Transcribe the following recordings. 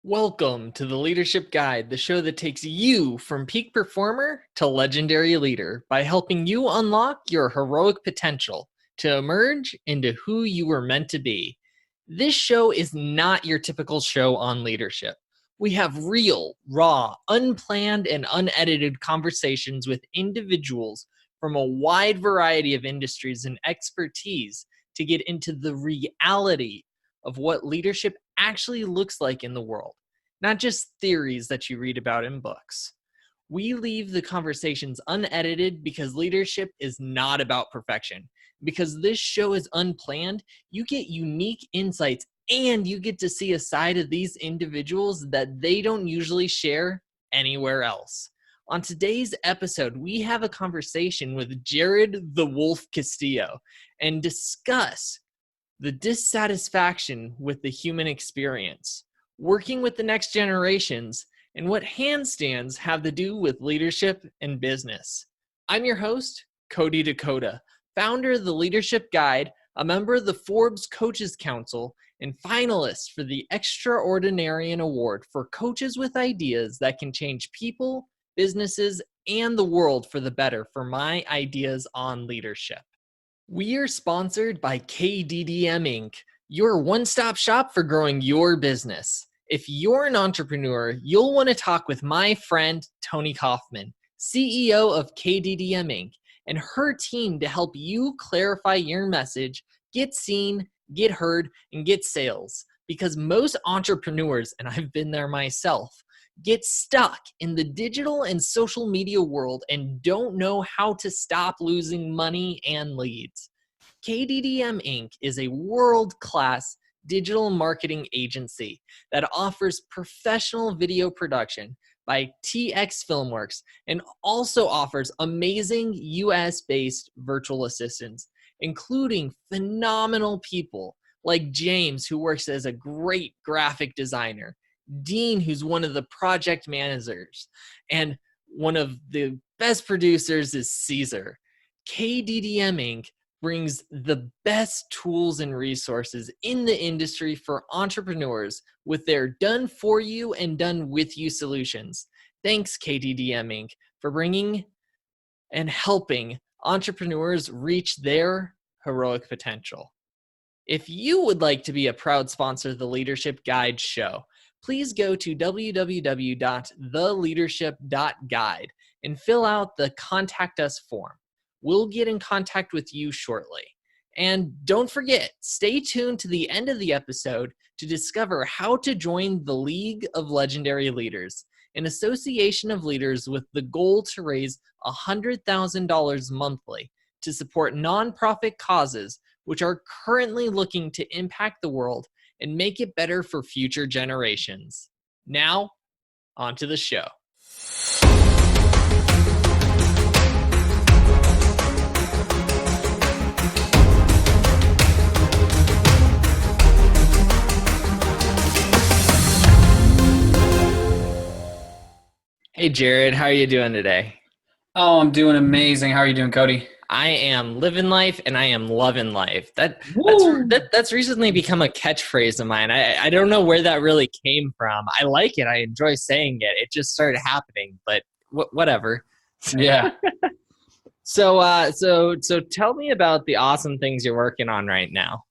Welcome to the Leadership Guide, the show that takes you from peak performer to legendary leader by helping you unlock your heroic potential to emerge into who you were meant to be. This show is not your typical show on leadership. We have real, raw, unplanned, and unedited conversations with individuals from a wide variety of industries and expertise to get into the reality of what leadership actually looks like in the world, not just theories that you read about in books. We leave the conversations unedited because leadership is not about perfection. Because this show is unplanned, you get unique insights and you get to see a side of these individuals that they don't usually share anywhere else. On today's episode, we have a conversation with Jarrod the Wolf Castillo and discuss the dissatisfaction with the human experience, working with the next generations, and what handstands have to do with leadership and business. I'm your host, Cody Dakota, founder of the Leadership Guide, a member of the Forbes Coaches Council, and finalist for the Extraordinarian Award for coaches with ideas that can change people, businesses, and the world for the better for my ideas on leadership. We are sponsored by KDDM Inc., your one-stop shop for growing your business. If you're an entrepreneur, you'll want to talk with my friend, Tony Kaufman, CEO of KDDM Inc., and her team to help you clarify your message, get seen, get heard, and get sales. Because most entrepreneurs, and I've been there myself, get stuck in the digital and social media world and don't know how to stop losing money and leads. KDDM Inc. is a world-class digital marketing agency that offers professional video production by TX Filmworks and also offers amazing US-based virtual assistants, including phenomenal people like James, who works as a great graphic designer, Dean, who's one of the project managers, and one of the best producers is Caesar. KDDM Inc. brings the best tools and resources in the industry for entrepreneurs with their done for you and done with you solutions. Thanks, KDDM Inc., for bringing and helping entrepreneurs reach their heroic potential. If you would like to be a proud sponsor of the Leadership Guide show, please go to www.theleadership.guide and fill out the Contact Us form. We'll get in contact with you shortly. And don't forget, stay tuned to the end of the episode to discover how to join the League of Legendary Leaders, an association of leaders with the goal to raise $100,000 monthly to support nonprofit causes which are currently looking to impact the world and make it better for future generations. Now, on to the show. Hey, Jarrod, how are you doing today? Oh, I'm doing amazing. How are you doing, Cody? I am living life and I am loving life. Woo! That's recently become a catchphrase of mine. I don't know where that really came from. I like it. I enjoy saying it. It just started happening, but whatever. Yeah. So tell me about the awesome things you're working on right now.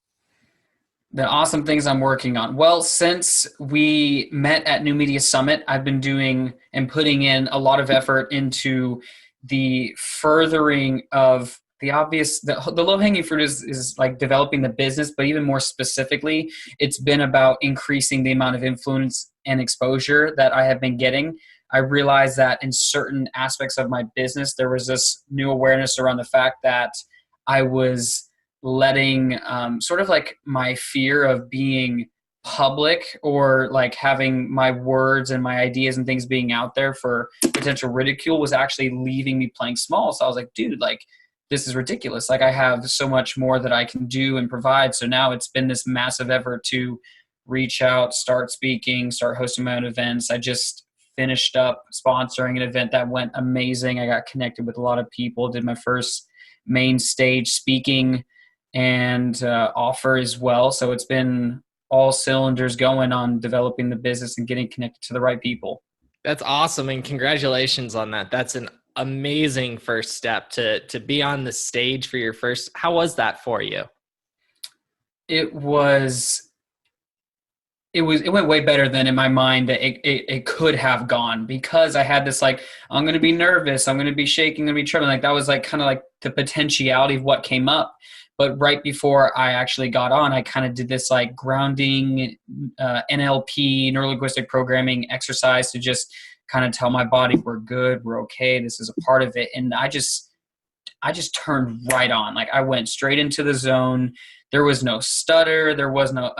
The awesome things I'm working on. Well, since we met at New Media Summit, I've been doing and putting in a lot of effort into the furthering of the obvious, the low-hanging fruit is like developing the business, but even more specifically, it's been about increasing the amount of influence and exposure that I have been getting. I realized that in certain aspects of my business, there was this new awareness around the fact that I was letting sort of like my fear of being public or like having my words and my ideas and things being out there for potential ridicule was actually leaving me playing small. So I was like, dude, like this is ridiculous. Like I have so much more that I can do and provide. So now it's been this massive effort to reach out, start speaking, start hosting my own events. I just finished up sponsoring an event that went amazing. I got connected with a lot of people, did my first main stage speaking and offer as well. So it's been all cylinders going on developing the business and getting connected to the right people. That's awesome, and congratulations on that. That's an amazing first step to be on the stage for your first. How was that for you? It was it went way better than in my mind that it could have gone, because I had this like, I'm going to be nervous, I'm going to be shaking, I'm going to be trembling. Like that was like kind of like the potentiality of what came up. But right before I actually got on, I kind of did this like grounding NLP, neuro-linguistic programming exercise to just kind of tell my body we're good, we're okay, this is a part of it. And I just turned right on. Like I went straight into the zone. There was no stutter. There was no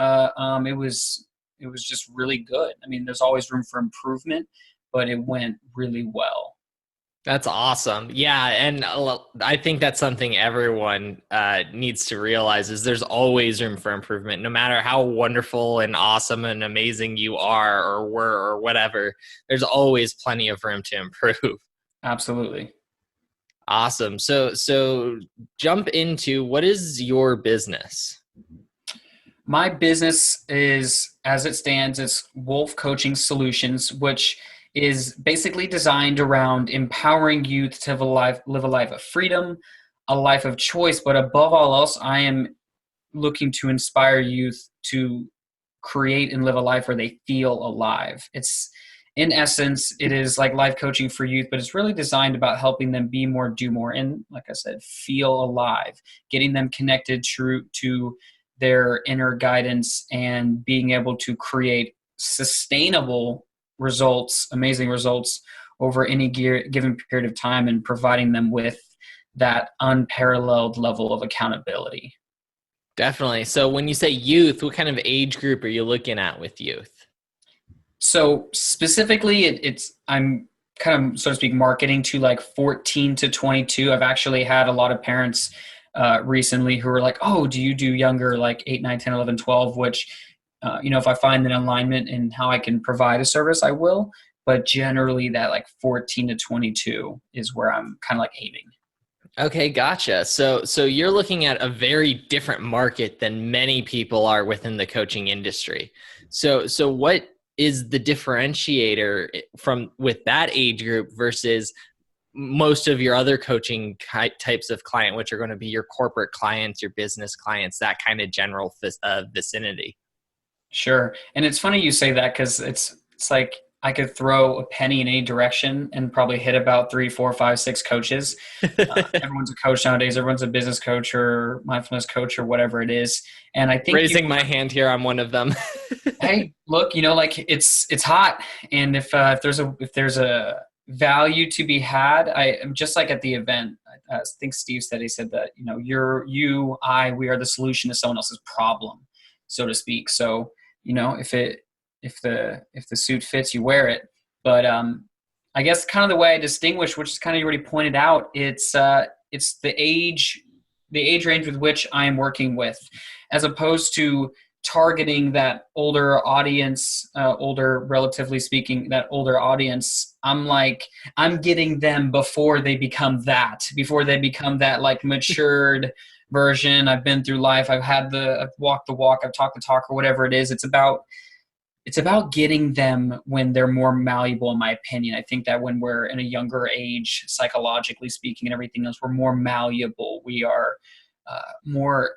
it was just really good. I mean, there's always room for improvement, but it went really well. That's awesome. Yeah, and I think that's something everyone needs to realize is there's always room for improvement. No matter how wonderful and awesome and amazing you are or were or whatever, there's always plenty of room to improve. Absolutely. Awesome. So jump into, what is your business? My business is, as it stands, it's W.O.L.F Coaching Solutions, which is basically designed around empowering youth to live a life of freedom, a life of choice. But above all else, I am looking to inspire youth to create and live a life where they feel alive. It's, in essence, it is like life coaching for youth, but it's really designed about helping them be more, do more, and like I said, feel alive, getting them connected to their inner guidance and being able to create sustainable results, amazing results over any given period of time, and providing them with that unparalleled level of accountability. Definitely. So when you say youth, what kind of age group are you looking at with youth? So specifically, it's I'm kind of, so to speak, marketing to like 14 to 22. I've actually had a lot of parents recently who are like, oh, do you do younger, like 8, 9, 10, 11, 12, which, if I find an alignment in how I can provide a service, I will. But generally that like 14 to 22 is where I'm kind of like aiming. Okay, gotcha. So you're looking at a very different market than many people are within the coaching industry. So what is the differentiator from with that age group versus most of your other coaching types of client, which are going to be your corporate clients, your business clients, that kind of general vicinity? Sure. And it's funny you say that, because it's like I could throw a penny in any direction and probably hit about 3, 4, 5, 6 coaches. Everyone's a coach nowadays. Everyone's a business coach or mindfulness coach or whatever it is. And I think Raising my hand here, I'm one of them. hey, look, like it's hot, and if there's a value to be had, I am just like at the event. I think Steve said, he said that we are the solution to someone else's problem, so to speak. So if the suit fits, you wear it. But I guess kind of the way I distinguish, which is kind of you already pointed out, it's the age range with which I am working with, as opposed to targeting that older audience, relatively speaking, that older audience. I'm getting them before they become that like matured version. I've been through life. I've walked the walk. I've talked the talk, or whatever it is. It's about getting them when they're more malleable, in my opinion. I think that when we're in a younger age, psychologically speaking and everything else, we're more malleable. We are more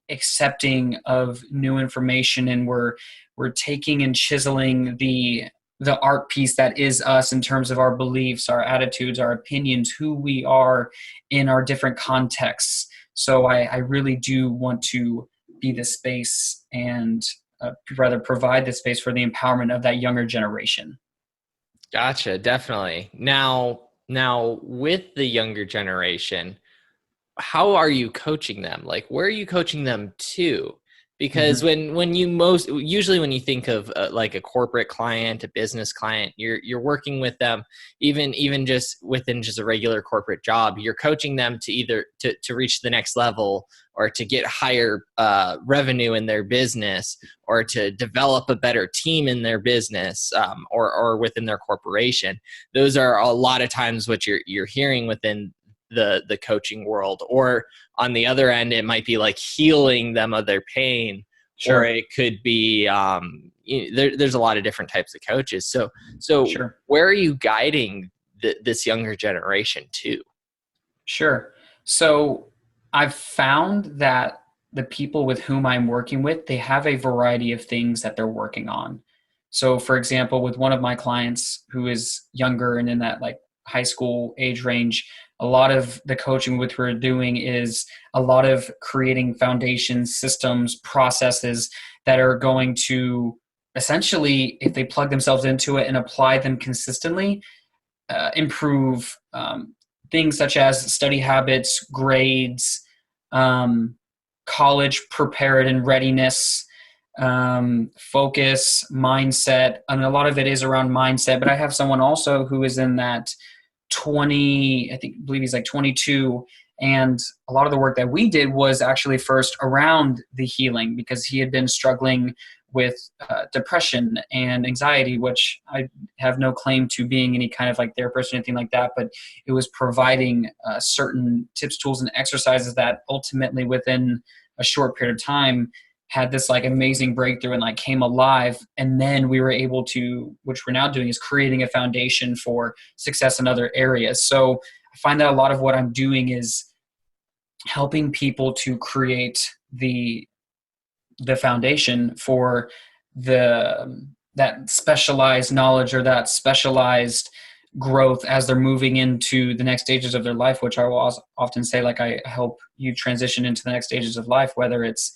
accepting of new information, and we're taking and chiseling the art piece that is us, in terms of our beliefs, our attitudes, our opinions, who we are in our different contexts. So I really do want to be the space, and rather provide the space for the empowerment of that younger generation. Gotcha, definitely. Now with the younger generation, how are you coaching them? Like, where are you coaching them to? Because when you usually when you think of like a corporate client, a business client, you're working with them, even just within just a regular corporate job, you're coaching them to either to reach the next level, or to get higher revenue in their business, or to develop a better team in their business, or within their corporation. Those are a lot of times what you're hearing within the coaching world. Or on the other end, it might be like healing them of their pain, or Sure. it could be there's a lot of different types of coaches. So Sure. where are you guiding this younger generation to? Sure. So I've found that the people with whom I'm working with, they have a variety of things that they're working on. So for example, with one of my clients who is younger and in that like high school age range, a lot of the coaching which we're doing is a lot of creating foundations, systems, processes that are going to essentially, if they plug themselves into it and apply them consistently, improve things such as study habits, grades, um, college prepared and readiness, focus, mindset. And a lot of it is around mindset. But I have someone also who is in that 20, I believe he's like 22. And a lot of the work that we did was actually first around the healing because he had been struggling with depression and anxiety, which I have no claim to being any kind of like therapist or anything like that, but it was providing certain tips, tools, and exercises that ultimately within a short period of time had this like amazing breakthrough and like came alive. And then we were able to, which we're now doing, is creating a foundation for success in other areas. So I find that a lot of what I'm doing is helping people to create the foundation for that specialized knowledge or that specialized growth as they're moving into the next stages of their life, which I will often say, like, I help you transition into the next stages of life, whether it's,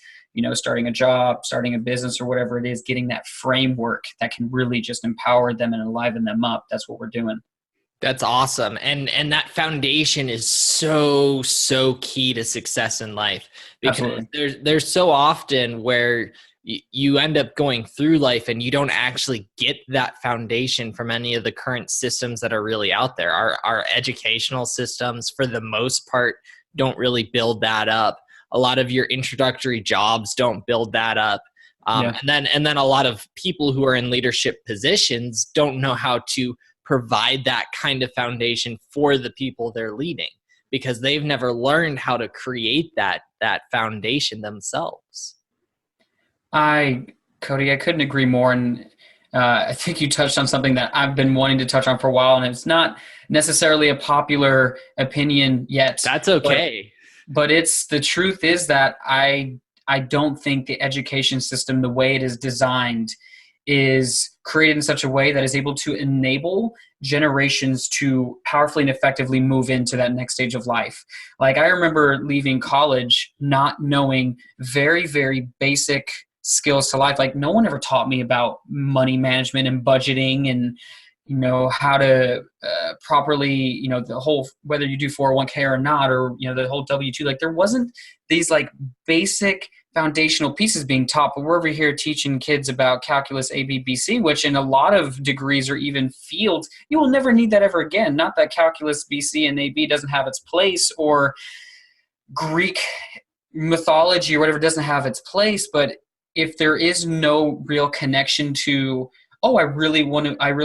starting a job, starting a business, or whatever it is, getting that framework that can really just empower them and enliven them up. That's what we're doing. That's awesome. And that foundation is so key to success in life, because Absolutely. there's so often where you end up going through life and you don't actually get that foundation from any of the current systems that are really out there. Our educational systems, for the most part, don't really build that up. A lot of your introductory jobs don't build that up. Yeah. And then a lot of people who are in leadership positions don't know how to provide that kind of foundation for the people they're leading, because they've never learned how to create that foundation themselves. Cody, I couldn't agree more. And I think you touched on something that I've been wanting to touch on for a while, and it's not necessarily a popular opinion yet. That's but okay. but it's the truth is that I don't think the education system, the way it is designed, is created in such a way that is able to enable generations to powerfully and effectively move into that next stage of life. Like, I remember leaving college not knowing very, very basic skills to life. Like, no one ever taught me about money management and budgeting and how to properly, the whole, whether you do 401k or not, or the whole W-2. Like, there wasn't these like basic foundational pieces being taught, but we're over here teaching kids about calculus A, B, B, C, which in a lot of degrees or even fields, you will never need that ever again. Not that calculus B, C, and A, B doesn't have its place, or Greek mythology or whatever doesn't have its place, but if there is no real connection to, oh, I really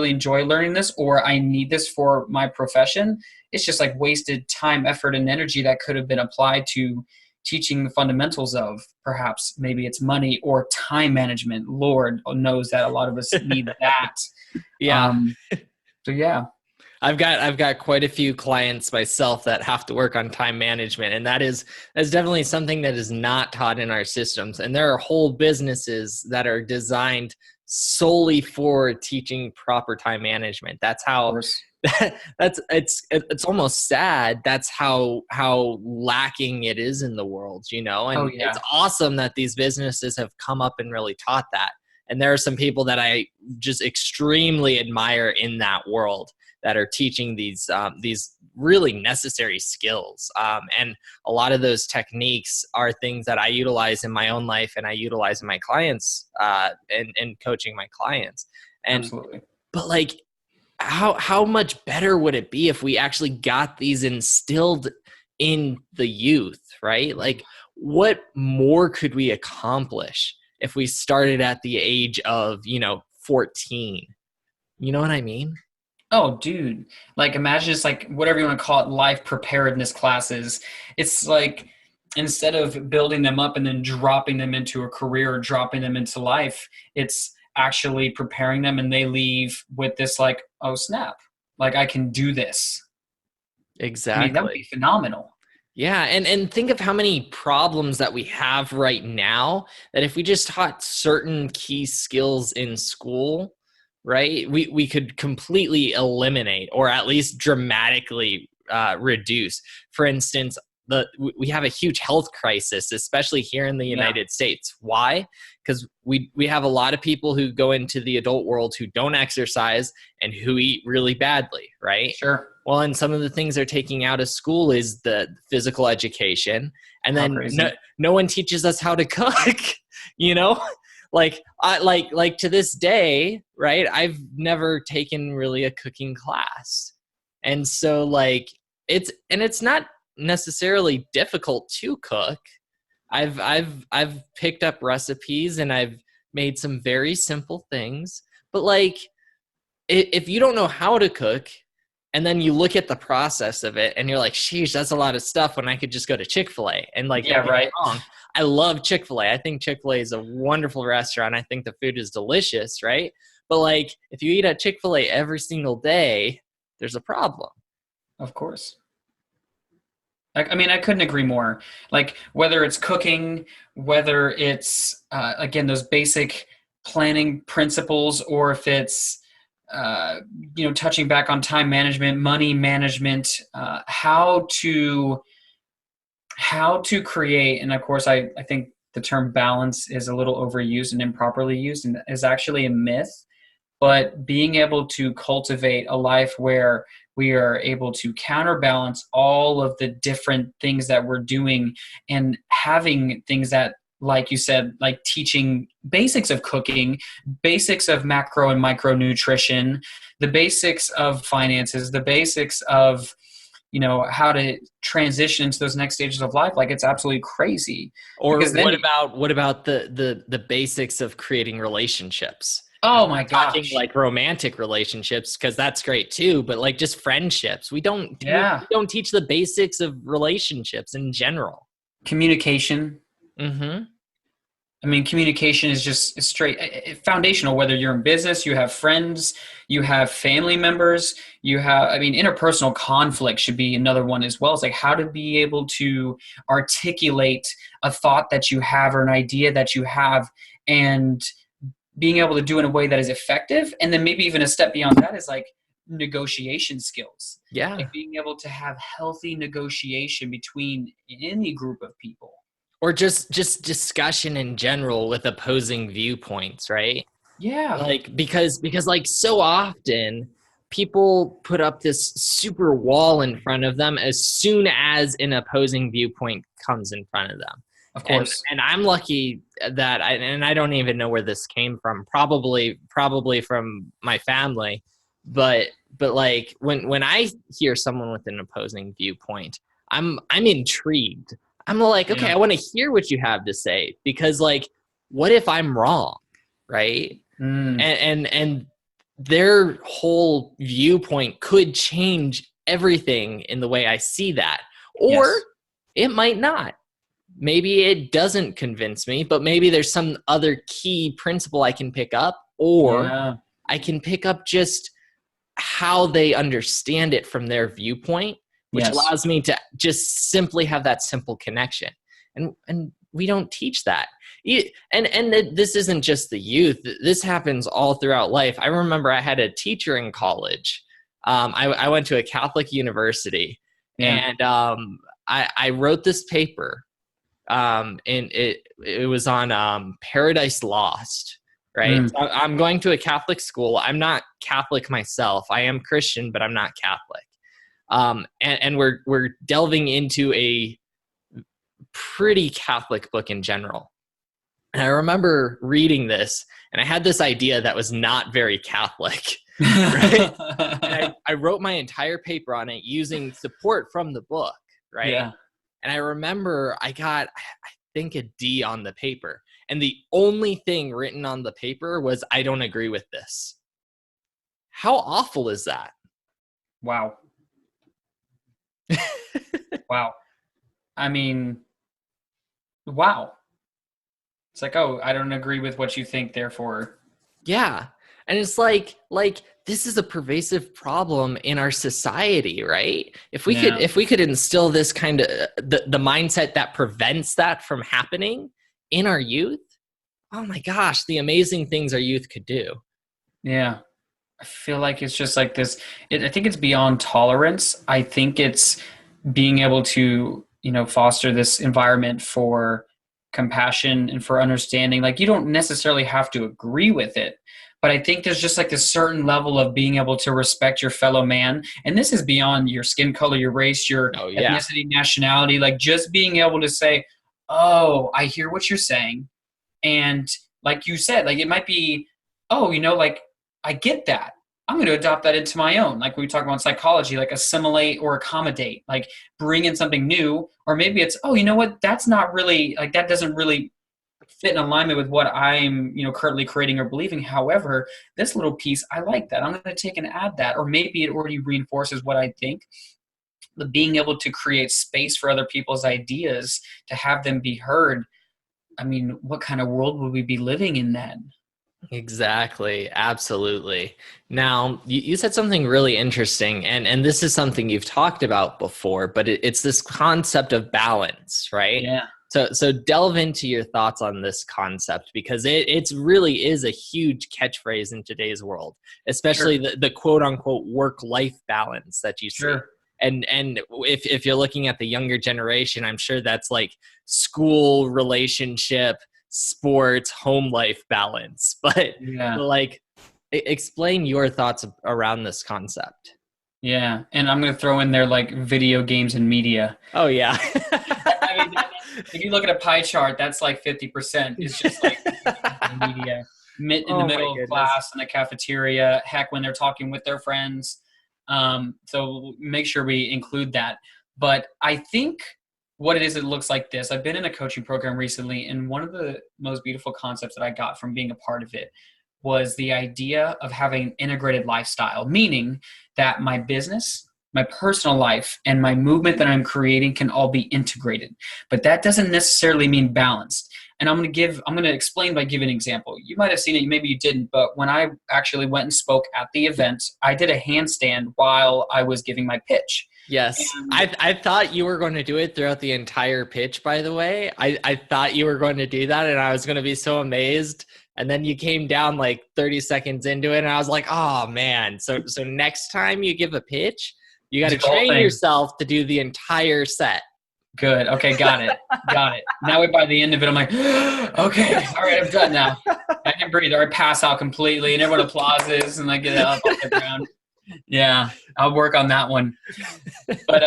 enjoy learning this, or I need this for my profession, it's just like wasted time, effort, and energy that could have been applied to teaching the fundamentals of, perhaps maybe it's money or time management. Lord knows that a lot of us need that. Yeah. So yeah. I've got quite a few clients myself that have to work on time management, and that's definitely something that is not taught in our systems. And there are whole businesses that are designed solely for teaching proper time management. That's how it's almost sad. That's how lacking it is in the world, And Oh yeah. It's awesome that these businesses have come up and really taught that. And there are some people that I just extremely admire in that world that are teaching these really necessary skills. And a lot of those techniques are things that I utilize in my own life and I utilize in my clients and coaching my clients. And Absolutely. But like, how much better would it be if we actually got these instilled in the youth, right? Like, what more could we accomplish if we started at the age of 14? You know what I mean? Oh, dude. Like, imagine just like whatever you want to call it, life preparedness classes. It's like, instead of building them up and then dropping them into a career or dropping them into life, it's actually preparing them, and they leave with this like, oh snap, like I can do this. I mean, that would be Exactly. phenomenal. Yeah, and think of how many problems that we have right now that if we just taught certain key skills in school, right, we could completely eliminate or at least dramatically reduce. For instance, we have a huge health crisis, especially here in the Yeah, United States. Why? Because we have a lot of people who go into the adult world who don't exercise and who eat really badly, right? sure. Well, and some of the things they're taking out of school is the physical education, and How then crazy. no one teaches us how to cook. you know, like like to this day, right? I've never taken really a cooking class, and so like it's not necessarily difficult to cook. I've picked up recipes and I've made some very simple things, but like if you don't know how to cook and then you look at the process of it and you're like, sheesh, that's a lot of stuff when I could just go to Chick-fil-A. And like, Yeah, don't get me right. wrong, I love Chick-fil-A. I think Chick-fil-A is a wonderful restaurant. I think the food is delicious, right? But like, if you eat at Chick-fil-A every single day, there's a problem. Of course. I mean, I couldn't agree more. Like, whether it's cooking, whether it's, again, those basic planning principles, or if it's, uh, touching back on time management, money management, how to create. And of course, I think the term balance is a little overused and improperly used, and is actually a myth. But being able to cultivate a life where we are able to counterbalance all of the different things that we're doing, and having things that, like you said, like teaching basics of cooking, basics of macro and micronutrition, the basics of finances, the basics of how to transition into those next stages of life. Like, it's absolutely crazy, Or because then what about the basics of creating relationships? And oh I'm my not talking gosh, like romantic relationships because that's great too, but like just friendships. yeah, We don't teach the basics of relationships in general. communication. Mm-hmm. I mean, communication is just straight foundational. Whether you're in business, you have friends, you have family members, you have, I mean, interpersonal conflict should be another one as well. It's like, how to be able to articulate a thought that you have, or an idea that you have, and being able to do it in a way that is effective. And then maybe even a step beyond that is like negotiation skills, like Yeah. being able to have healthy negotiation between any group of people. Or just discussion in general with opposing viewpoints, right? Yeah. Like because like so often people put up this super wall in front of them as soon as an opposing viewpoint comes in front of them. Of and course. and I'm lucky that I don't even know where this came from, probably from my family, but like when I hear someone with an opposing viewpoint, I'm intrigued. I'm like, okay, Yeah. I want to hear what you have to say, because like, what if I'm wrong, right? Mm, And their whole viewpoint could change everything in the way I see that, or yes. it might not. Maybe it doesn't convince me, but maybe there's some other key principle I can pick up, or Yeah. I can pick up just how they understand it from their viewpoint, which Yes. allows me to just simply have that simple connection. And we don't teach that. And this isn't just the youth. This happens all throughout life. I remember I had a teacher in college. I went to a Catholic university, Yeah. and I wrote this paper, and it was on Paradise Lost, right? Mm, So I'm going to a Catholic school. I'm not Catholic myself. I am Christian, but I'm not Catholic. And we're delving into a pretty Catholic book in general. And I remember reading this, and I had this idea that was not very Catholic, right? And I wrote my entire paper on it using support from the book, right? yeah. And I remember I got, I think, a D on the paper. And the only thing written on the paper was, I don't agree with this. How awful is that? Wow. Wow. I mean, wow. It's like, oh, I don't agree with what you think, therefore. Yeah. And it's like this is a pervasive problem in our society, right? Yeah. If we could instill this kind of the mindset that prevents that from happening in our youth, oh my gosh, the amazing things our youth could do. Yeah. I feel like it's just like this. I think it's beyond tolerance. I think it's being able to, foster this environment for compassion and for understanding. Like, you don't necessarily have to agree with it, but I think there's just like a certain level of being able to respect your fellow man. And this is beyond your skin color, your race, your Oh yeah. ethnicity, nationality. Like, just being able to say, oh, I hear what you're saying. And like you said, like, it might be, oh, like, I get that. I'm going to adopt that into my own. Like we talk about psychology, like assimilate or accommodate, like bring in something new. Or maybe it's, oh, you know what? That's not really, like, that doesn't really fit in alignment with what I'm, currently creating or believing. However, this little piece, I like that. I'm going to take and add that. Or maybe it already reinforces what I think. But being able to create space for other people's ideas, to have them be heard. I mean, what kind of world would we be living in then? Exactly. Absolutely. Now, you said something really interesting, and this is something you've talked about before, but it's this concept of balance, right? Yeah, So delve into your thoughts on this concept because it's really is a huge catchphrase in today's world, especially sure, the quote unquote work-life balance that you see. sure. And if you're looking at the younger generation, I'm sure that's like school, relationship, sports, home life balance. Yeah. But like explain your thoughts around this concept. Yeah, and I'm gonna throw in there like video games and media. Oh yeah. I mean, if you look at a pie chart, that's like 50% is just like video games and media. In the Oh my middle of goodness. class, in the cafeteria, heck, when they're talking with their friends. So make sure we include that. But I think what it is, it looks like this. I've been in a coaching program recently, and one of the most beautiful concepts that I got from being a part of it was the idea of having an integrated lifestyle, meaning that my business, my personal life, and my movement that I'm creating can all be integrated. But that doesn't necessarily mean balanced. And I'm going to explain by giving an example. You might have seen it, maybe you didn't, but when I actually went and spoke at the event, I did a handstand while I was giving my pitch. Yes. And I thought you were going to do it throughout the entire pitch, by the way. I thought you were going to do that and I was going to be so amazed. And then you came down like 30 seconds into it and I was like, oh man. So next time you give a pitch, you got do to the whole train thing. yourself to do the entire set. Good. Okay, got it. Got it. Now by the end of it, I'm like, okay, all right, I'm done now. I can breathe, or I pass out completely, and everyone applauses, and I get up off the ground. Yeah, I'll work on that one. But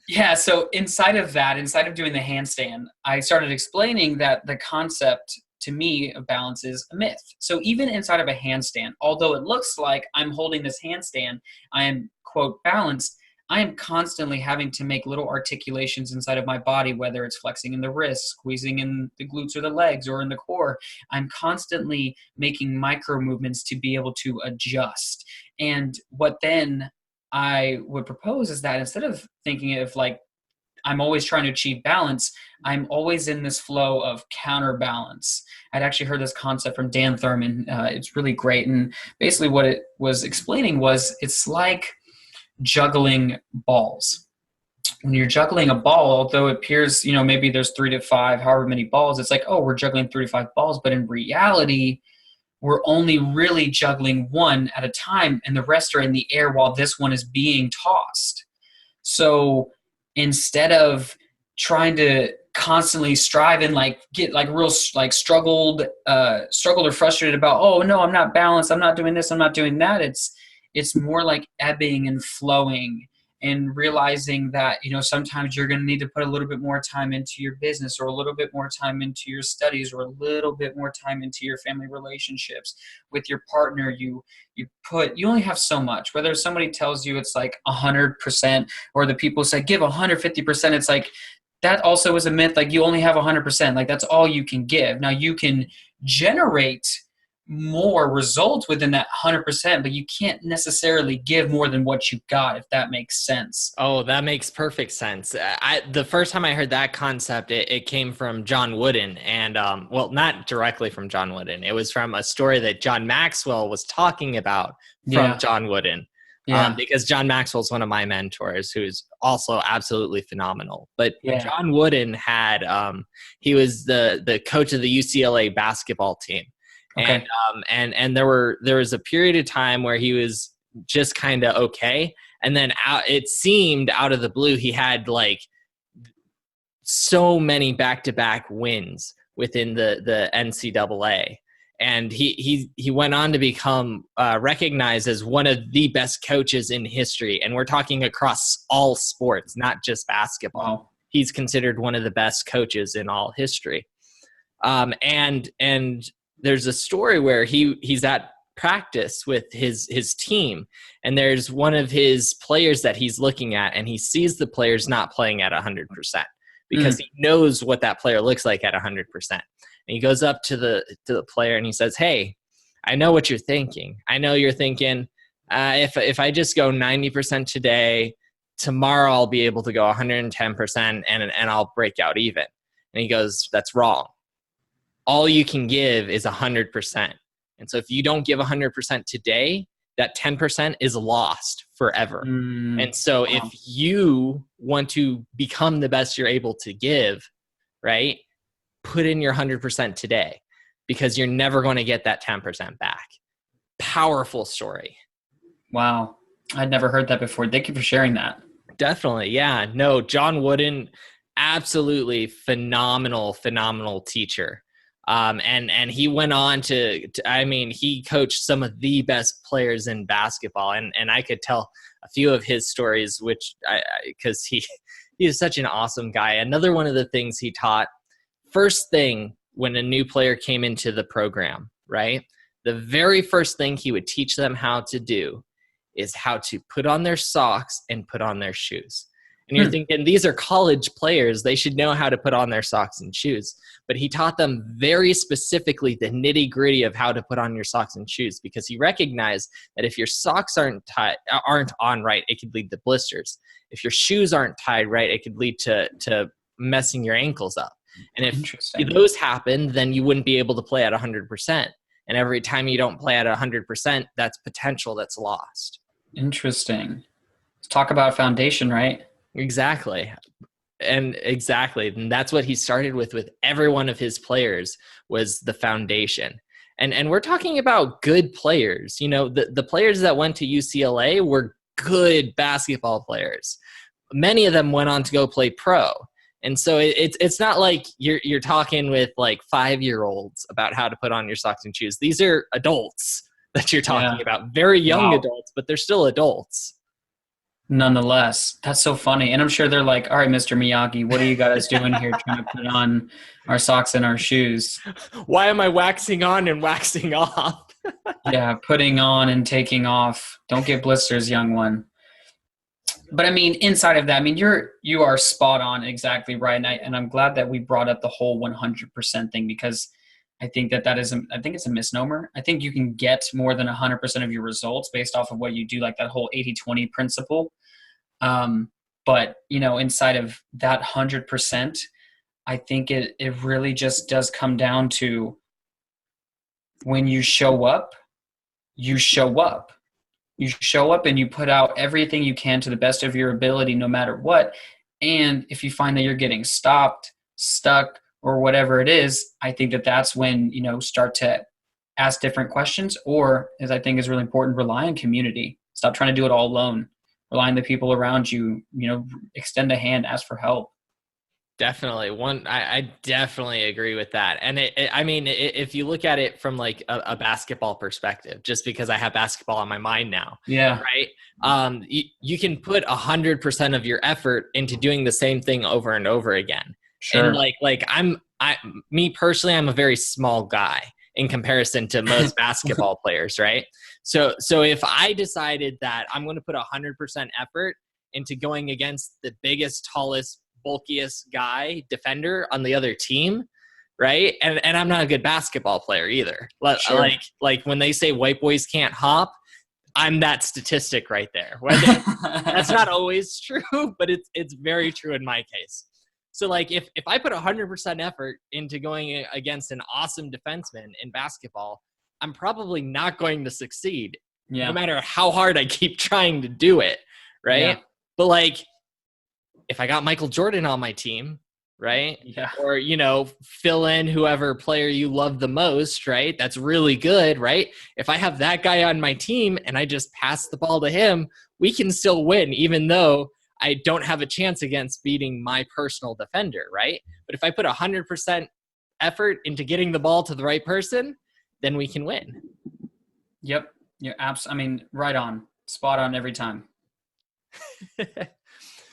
yeah. So inside of doing the handstand, I started explaining that the concept to me of balance is a myth. So even inside of a handstand, although it looks like I'm holding this handstand, I am quote balanced. I am constantly having to make little articulations inside of my body, whether it's flexing in the wrists, squeezing in the glutes or the legs or in the core. I'm constantly making micro movements to be able to adjust. And what then I would propose is that instead of thinking of like I'm always trying to achieve balance, I'm always in this flow of counterbalance. I'd actually heard this concept from Dan Thurman. It's really great. And basically what it was explaining was it's like juggling balls. When you're juggling a ball, although it appears, maybe there's 3 to 5, however many balls, it's like, oh, we're juggling 3 to 5 balls. But in reality, we're only really juggling one at a time, and the rest are in the air while this one is being tossed. So instead of trying to constantly strive and like get like real like struggled or frustrated about, oh no, I'm not balanced, I'm not doing this, I'm not doing that, it's more like ebbing and flowing and realizing that sometimes you're going to need to put a little bit more time into your business or a little bit more time into your studies or a little bit more time into your family relationships with your partner. You only have so much. Whether somebody tells you it's like 100% or the people say give 150%, it's like that also is a myth. Like you only have 100%, like that's all you can give. Now you can generate more results within that 100%, but you can't necessarily give more than what you got, if that makes sense. Oh, that makes perfect sense. The first time I heard that concept, it came from John Wooden, and well, not directly from John Wooden. It was from a story that John Maxwell was talking about from Yeah. John Wooden, Yeah. because John Maxwell is one of my mentors, who's also absolutely phenomenal. But Yeah. John Wooden had he was the coach of the UCLA basketball team, and Okay. there was a period of time where he was just kind of okay. And then it seemed out of the blue, he had like so many back-to-back wins within the NCAA. And he went on to become recognized as one of the best coaches in history. And we're talking across all sports, not just basketball. Wow. He's considered one of the best coaches in all history. And there's a story where he's at practice with his team, and there's one of his players that he's looking at, and he sees the player's not playing at 100% because he knows what that player looks like at 100%. And he goes up to the player and he says, "Hey, I know what you're thinking. I know you're thinking, if I just go 90% today, tomorrow I'll be able to go 110% and I'll break out even." And he goes, "That's wrong. All you can give is 100%. And so if you don't give 100% today, that 10% is lost forever. And so if you want to become the best you're able to give, right, put in your 100% today, because you're never going to get that 10% back." Powerful story. Wow. I'd never heard that before. Thank you for sharing that. Definitely. Yeah. No, John Wooden, absolutely phenomenal teacher. And he went on I mean, he coached some of the best players in basketball, and I could tell a few of his stories, which because he is such an awesome guy. Another one of the things he taught, first thing when a new player came into the program, right? The very first thing he would teach them how to do is how to put on their socks and put on their shoes. And you're thinking, these are college players. They should know how to put on their socks and shoes. But he taught them very specifically the nitty gritty of how to put on your socks and shoes, because he recognized that if your socks aren't on right, it could lead to blisters. If your shoes aren't tied right, it could lead to messing your ankles up. And if those happen, then you wouldn't be able to play at 100%. And every time you don't play at 100%, that's potential that's lost. Interesting. Let's talk about foundation, right? Exactly. And that's what he started with every one of his players, was the foundation. And we're talking about good players. You know, the players that went to UCLA were good basketball players. Many of them went on to go play pro. And so it's not like you're talking with like 5-year-olds about how to put on your socks and shoes. These are adults that you're talking about, very young adults, but they're still adults. Nonetheless, that's so funny. And I'm sure they're like, "All right, Mr. Miyagi, what are you guys doing here trying to put on our socks and our shoes? Why am I waxing on and waxing off?" Yeah, putting on and taking off. Don't get blisters, young one. But I mean, inside of that, I mean, you are spot on, exactly right. And I'm glad that we brought up the whole 100% thing, because I think I think it's a misnomer. I think you can get more than 100% of your results based off of what you do, like that whole 80-20 principle. But you know, inside of that 100%, I think it really just does come down to, when you show up, you show up. You show up and you put out everything you can to the best of your ability, no matter what. And if you find that you're getting stopped, stuck, or whatever it is, I think that that's when, you know, start to ask different questions, or, as I think is really important, rely on community. Stop trying to do it all alone. Rely on the people around you, you know, extend a hand, ask for help. Definitely. I definitely agree with that. And I mean, if you look at it from like a basketball perspective, just because I have basketball on my mind now, Yeah. right? You can put 100% of your effort into doing the same thing over and over again. Sure. And me personally, I'm a very small guy in comparison to most basketball players, right? So if I decided that I'm going to put 100% effort into going against the biggest, tallest, bulkiest guy defender on the other team, right? And I'm not a good basketball player either. Sure. Like when they say white boys can't hop, I'm that statistic right there. That's not always true, but it's very true in my case. So like if I put 100% effort into going against an awesome defenseman in basketball, I'm probably not going to succeed, no Yeah. matter how hard I keep trying to do it, right? Yeah. But like if I got Michael Jordan on my team, right? Yeah. Or, fill in whoever player you love the most, right? That's really good, right? If I have that guy on my team and I just pass the ball to him, we can still win, even though I don't have a chance against beating my personal defender, right? But if I put 100% effort into getting the ball to the right person, then we can win. Yep. You're right on. Spot on every time.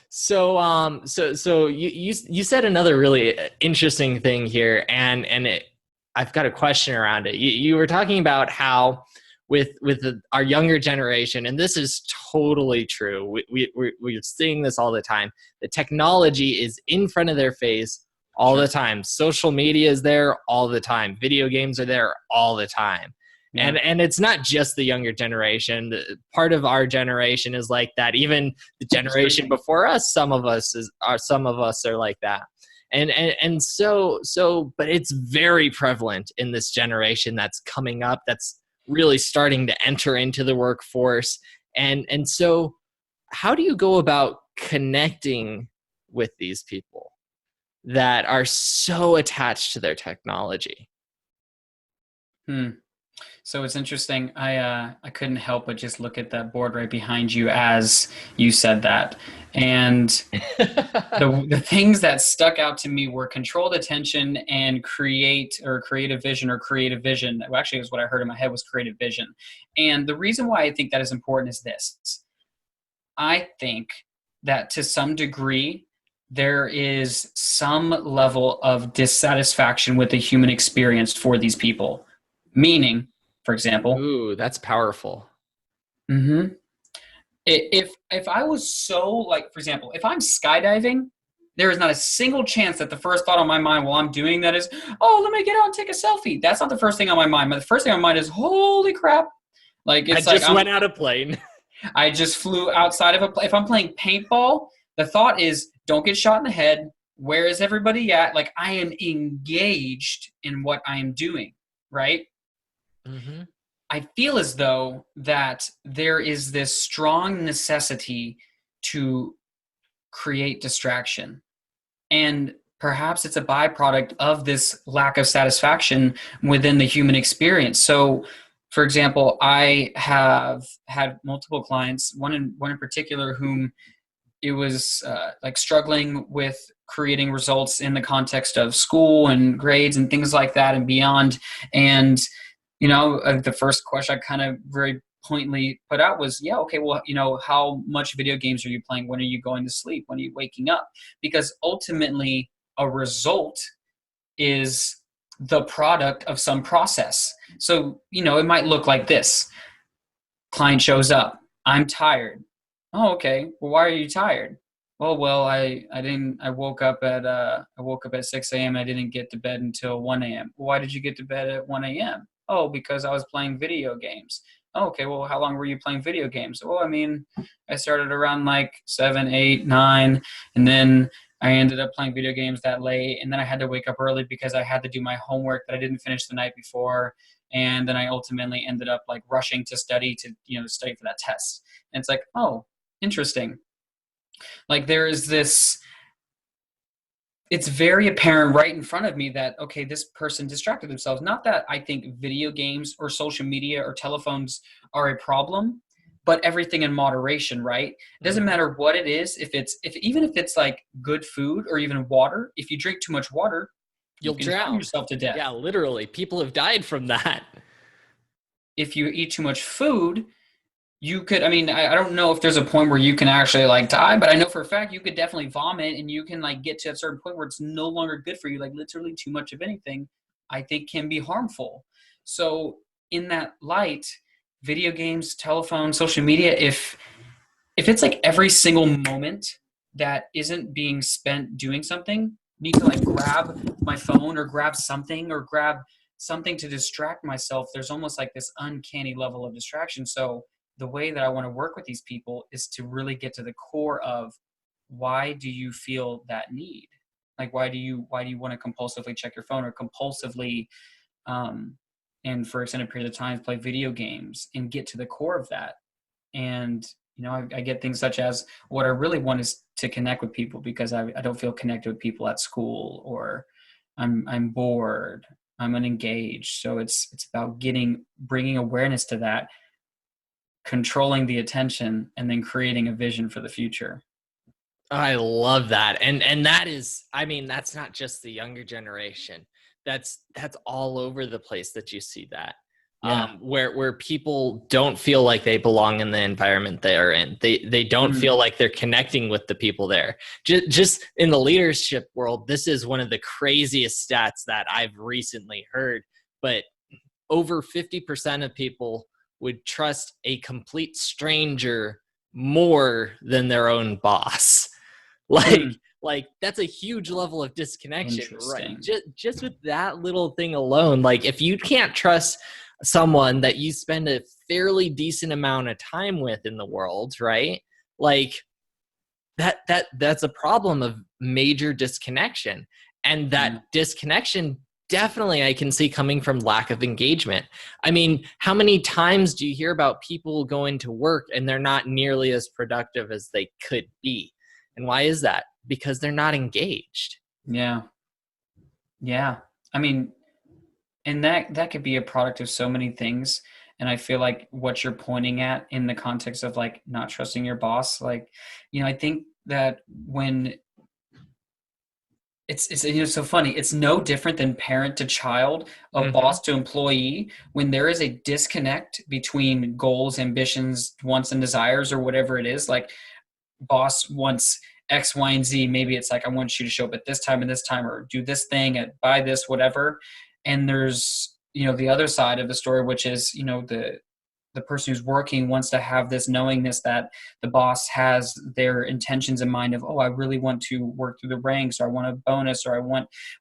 So you said another really interesting thing here, and I've got a question around it. You were talking about how with our younger generation, and this is totally true. We're seeing this all the time. The technology is in front of their face all the time. Social media is there all the time. Video games are there all the time. Yeah. And it's not just the younger generation. Part of our generation is like that. Even the generation before us, some of us are like that. And so but it's very prevalent in this generation that's coming up, that's really starting to enter into the workforce. And so how do you go about connecting with these people that are so attached to their technology? So it's interesting. I couldn't help but just look at that board right behind you as you said that. And the things that stuck out to me were controlled attention and creative vision. Well, actually, it was what I heard in my head was creative vision. And the reason why I think that is important is this. I think that to some degree, there is some level of dissatisfaction with the human experience for these people. Meaning, for example, Ooh, that's powerful. If I was so, like, for example, if I'm skydiving, there is not a single chance that the first thought on my mind while I'm doing that is, oh, let me get out and take a selfie. That's not the first thing on my mind. But the first thing on my mind is, holy crap. Like, it's I just went out of plane. I just flew outside of if I'm playing paintball, the thought is, don't get shot in the head. Where is everybody at? Like, I am engaged in what I am doing, right? Mm-hmm. I feel as though that there is this strong necessity to create distraction. And perhaps it's a byproduct of this lack of satisfaction within the human experience. So, for example, I have had multiple clients, one in particular whom it was like struggling with creating results in the context of school and grades and things like that and beyond. And the first question I kind of very pointedly put out was, yeah, okay, well, how much video games are you playing? When are you going to sleep? When are you waking up? Because ultimately a result is the product of some process. So, it might look like this. Client shows up. I'm tired. Oh, okay. Well, why are you tired? Well, I woke up at 6 a.m. I didn't get to bed until 1 a.m. Why did you get to bed at 1 a.m.? Oh, because I was playing video games. Oh, okay, well, how long were you playing video games? Well, I started around like 7, 8, 9, and then I ended up playing video games that late, and then I had to wake up early because I had to do my homework that I didn't finish the night before, and then I ultimately ended up like rushing to study study for that test. And it's like, oh, interesting. Like there is this, it's very apparent right in front of me that, okay, this person distracted themselves. Not that I think video games or social media or telephones are a problem, but everything in moderation, right? It doesn't matter what it is. Even if it's like good food or even water, if you drink too much water, You'll you can drown drown yourself to death. Yeah, literally. People have died from that. If you eat too much food, you could, I don't know if there's a point where you can actually like die, but I know for a fact you could definitely vomit and you can like get to a certain point where it's no longer good for you. Like literally too much of anything, I think can be harmful. So in that light, video games, telephone, social media, if it's like every single moment that isn't being spent doing something, need to like grab my phone or grab something to distract myself. There's almost like this uncanny level of distraction. So the way that I want to work with these people is to really get to the core of, why do you feel that need? Like, why do you want to compulsively check your phone, or compulsively and for extended periods of time play video games, and get to the core of that. And I get things such as, what I really want is to connect with people, because I don't feel connected with people at school, or I'm bored, I'm unengaged. So it's about bringing awareness to that, controlling the attention, and then creating a vision for the future. I love that. And that is, I mean, that's not just the younger generation. That's all over the place that you see that. Yeah. Where people don't feel like they belong in the environment they are in. They don't feel like they're connecting with the people there. Just in the leadership world, this is one of the craziest stats that I've recently heard. But over 50% of people would trust a complete stranger more than their own boss. Like that's a huge level of disconnection, right? Interesting. Just with that little thing alone. Like, if you can't trust someone that you spend a fairly decent amount of time with in the world, right? Like that's a problem of major disconnection. And that disconnection, definitely I can see coming from lack of engagement. I mean, how many times do you hear about people going to work and they're not nearly as productive as they could be? And why is that? Because they're not engaged. Yeah. Yeah. I mean, and that could be a product of so many things. And I feel like what you're pointing at in the context of like not trusting your boss, like, I think that when it's so funny, it's no different than parent to child, of boss to employee. When there is a disconnect between goals, ambitions, wants, and desires, or whatever it is, like boss wants X, Y, and Z. Maybe it's like, I want you to show up at this time and this time, or do this thing, and buy this, whatever. And there's, the other side of the story, which is, the person who's working wants to have this knowingness that the boss has their intentions in mind of, oh, I really want to work through the ranks, or I want a bonus, or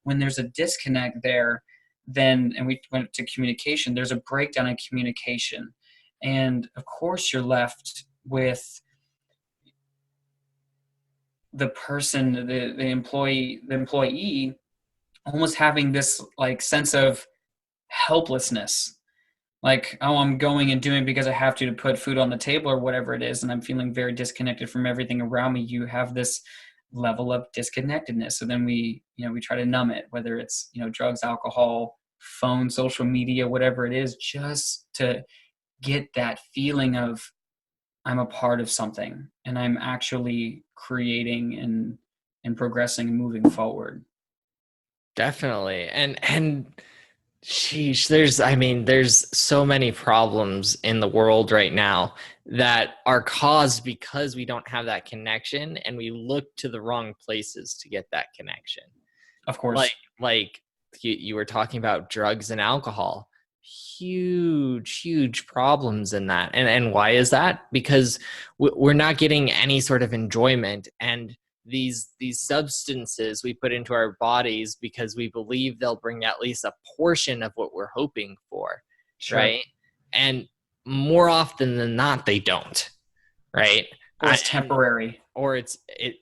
when there's a disconnect there, then, and we went to communication, there's a breakdown in communication. And of course you're left with the person, the employee almost having this like sense of helplessness. Like, oh, I'm going and doing because I have to put food on the table, or whatever it is, and I'm feeling very disconnected from everything around me. You have this level of disconnectedness. So then we try to numb it, whether it's, drugs, alcohol, phone, social media, whatever it is, just to get that feeling of, I'm a part of something, and I'm actually creating and progressing and moving forward. Definitely. And sheesh, there's so many problems in the world right now that are caused because we don't have that connection, and we look to the wrong places to get that connection. Of course. Like you were talking about drugs and alcohol. Huge problems in that. And why is that? Because we're not getting any sort of enjoyment, and these substances we put into our bodies because we believe they'll bring at least a portion of what we're hoping for. Sure. Right? And more often than not, they don't. Right? Or it's temporary. Or it's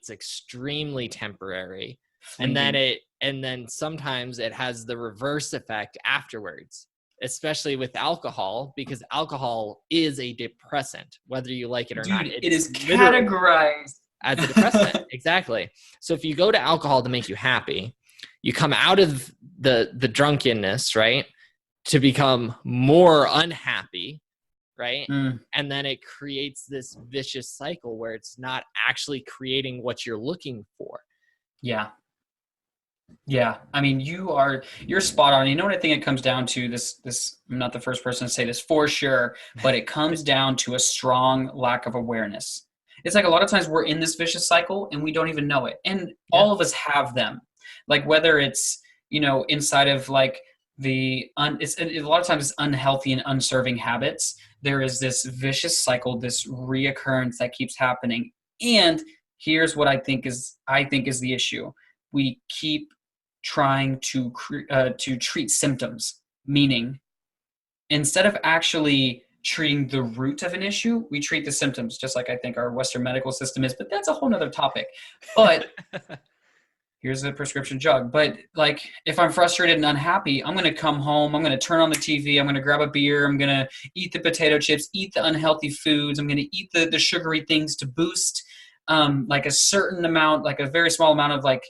extremely temporary. Fleeting. And then sometimes it has the reverse effect afterwards, especially with alcohol, because alcohol is a depressant, whether you like it or not. It is categorized as a depressant. Exactly. So if you go to alcohol to make you happy, you come out of the drunkenness, right, to become more unhappy, right? And then it creates this vicious cycle where it's not actually creating what you're looking for. Yeah. I mean, you're spot on. You know what I think it comes down to? This I'm not the first person to say this for sure, but it comes down to a strong lack of awareness. It's like a lot of times we're in this vicious cycle and we don't even know it. And all of us have them. Like whether it's, inside of like it's a lot of times it's unhealthy and unserving habits. There is this vicious cycle, this reoccurrence that keeps happening. And here's what I think is the issue. we keep trying to treat symptoms, meaning instead of actually treating the root of an issue, we treat the symptoms, just like I think our Western medical system is, but that's a whole nother topic. But here's a prescription drug. But like, if I'm frustrated and unhappy, I'm going to come home, I'm going to turn on the TV, I'm going to grab a beer, I'm going to eat the potato chips, eat the unhealthy foods, I'm going to eat the sugary things to boost like a certain amount, like a very small amount of like,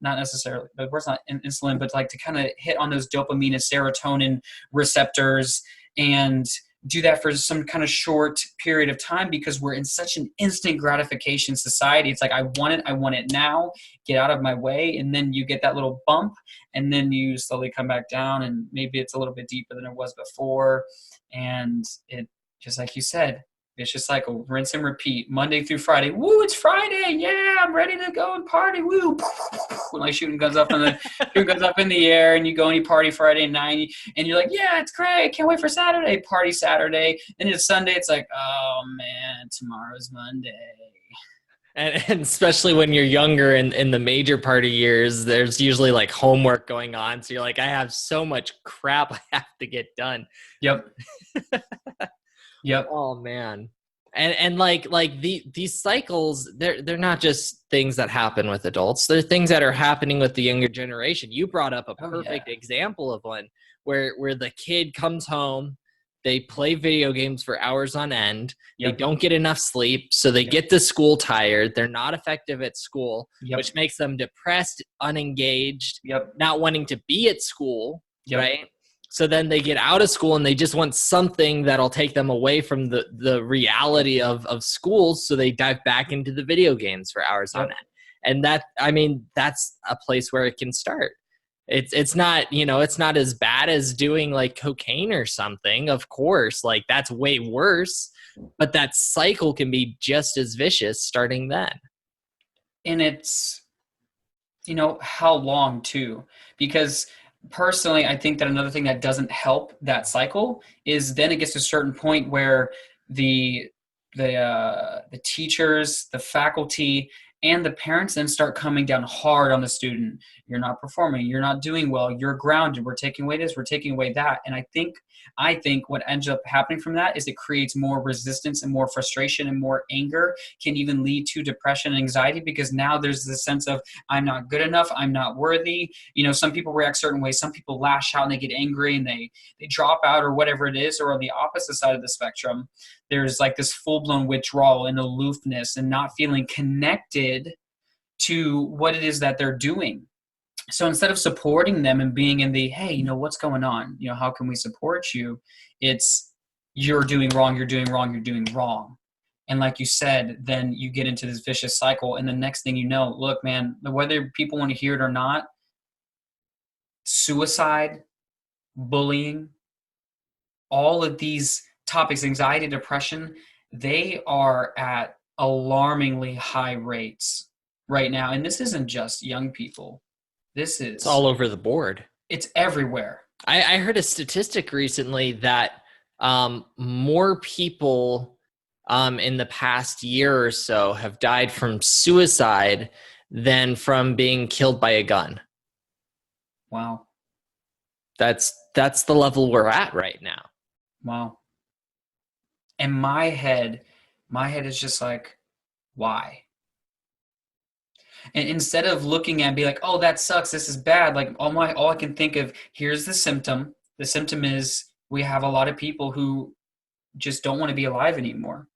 not necessarily, but where's not insulin, but like to kind of hit on those dopamine and serotonin receptors and do that for some kind of short period of time, because we're in such an instant gratification society. It's like, I want it now, get out of my way. And then you get that little bump and then you slowly come back down, and maybe it's a little bit deeper than it was before. And it, just like you said, vicious cycle, rinse and repeat, Monday through Friday. Woo, it's Friday. Yeah, I'm ready to go and party. Woo. Like shooting guns up in the air, and you go and you party Friday night, and you're like, yeah, it's great. Can't wait for Saturday. Party Saturday. Then it's Sunday. It's like, oh man, tomorrow's Monday. And especially when you're younger and in the major party years, there's usually like homework going on. So you're like, I have so much crap I have to get done. Yep. Yep. Oh man. And these cycles, they're not just things that happen with adults. They're things that are happening with the younger generation. You brought up a perfect example of one where the kid comes home, they play video games for hours on end. They don't get enough sleep, so they get to school tired. They're not effective at school, which makes them depressed, unengaged, not wanting to be at school, right? So then they get out of school and they just want something that'll take them away from the reality of school. So they dive back into the video games for hours on end. And that, I mean, that's a place where it can start. It's not, it's not as bad as doing like cocaine or something. Of course, like that's way worse, but that cycle can be just as vicious starting then. And it's, how long too, because personally, I think that another thing that doesn't help that cycle is then it gets to a certain point where the teachers, the faculty, and the parents then start coming down hard on the student. You're not performing. You're not doing well. You're grounded. We're taking away this. We're taking away that. And I think what ends up happening from that is it creates more resistance and more frustration and more anger, can even lead to depression and anxiety, because now there's this sense of I'm not good enough. I'm not worthy. Some people react certain ways. Some people lash out and they get angry and they drop out or whatever it is. Or on the opposite side of the spectrum, there's like this full-blown withdrawal and aloofness and not feeling connected to what it is that they're doing. So instead of supporting them and being in the, hey, what's going on? How can we support you? It's you're doing wrong, you're doing wrong, you're doing wrong. And like you said, then you get into this vicious cycle. And the next thing you know, look, man, whether people want to hear it or not, suicide, bullying, all of these topics, anxiety, depression, they are at alarmingly high rates right now. And this isn't just young people. It's all over the board. It's everywhere. I heard a statistic recently that more people in the past year or so have died from suicide than from being killed by a gun. Wow. That's the level we're at right now. Wow. And my head is just like, why? And instead of looking and be like, oh, that sucks, this is bad, like all I can think of, here's the symptom. The symptom is we have a lot of people who just don't want to be alive anymore.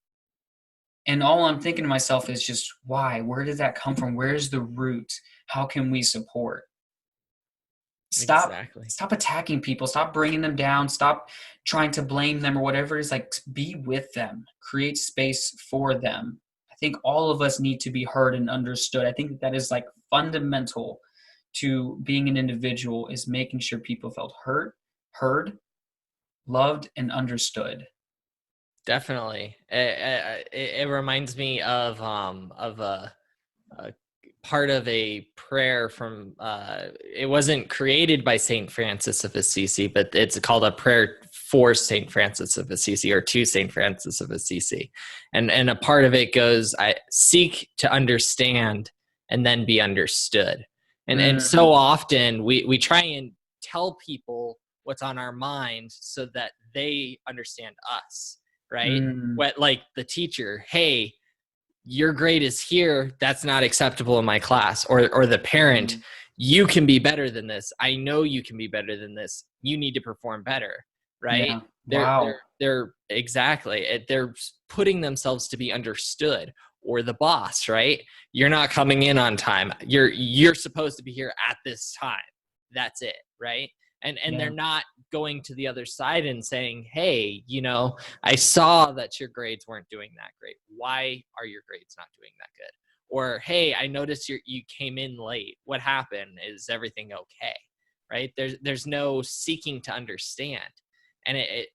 And all I'm thinking to myself is just, why? Where did that come from? Where's the root? How can we support? Stop attacking people. Stop bringing them down. Stop trying to blame them or whatever. It's like, be with them. Create space for them. I think all of us need to be heard and understood. I think that is like fundamental to being an individual, is making sure people felt heard, loved, and understood. Definitely. It reminds me of a part of a prayer from it wasn't created by Saint Francis of Assisi, but it's called a prayer for Saint Francis of Assisi, or to Saint Francis of Assisi, and a part of it goes, I seek to understand and then be understood. And so often we try and tell people what's on our mind so that they understand us, right? What, like the teacher, hey, your grade is here, that's not acceptable in my class. Or the parent, you can be better than this, I know you can be better than this, you need to perform better, right? Yeah. Wow. They're exactly, they're putting themselves to be understood. Or the boss, right? You're not coming in on time, you're supposed to be here at this time, that's it, right? And they're not going to the other side and saying, hey, I saw that your grades weren't doing that great, why are your grades not doing that good? Or, hey, I noticed you came in late, what happened, is everything okay? Right? There's no seeking to understand. And it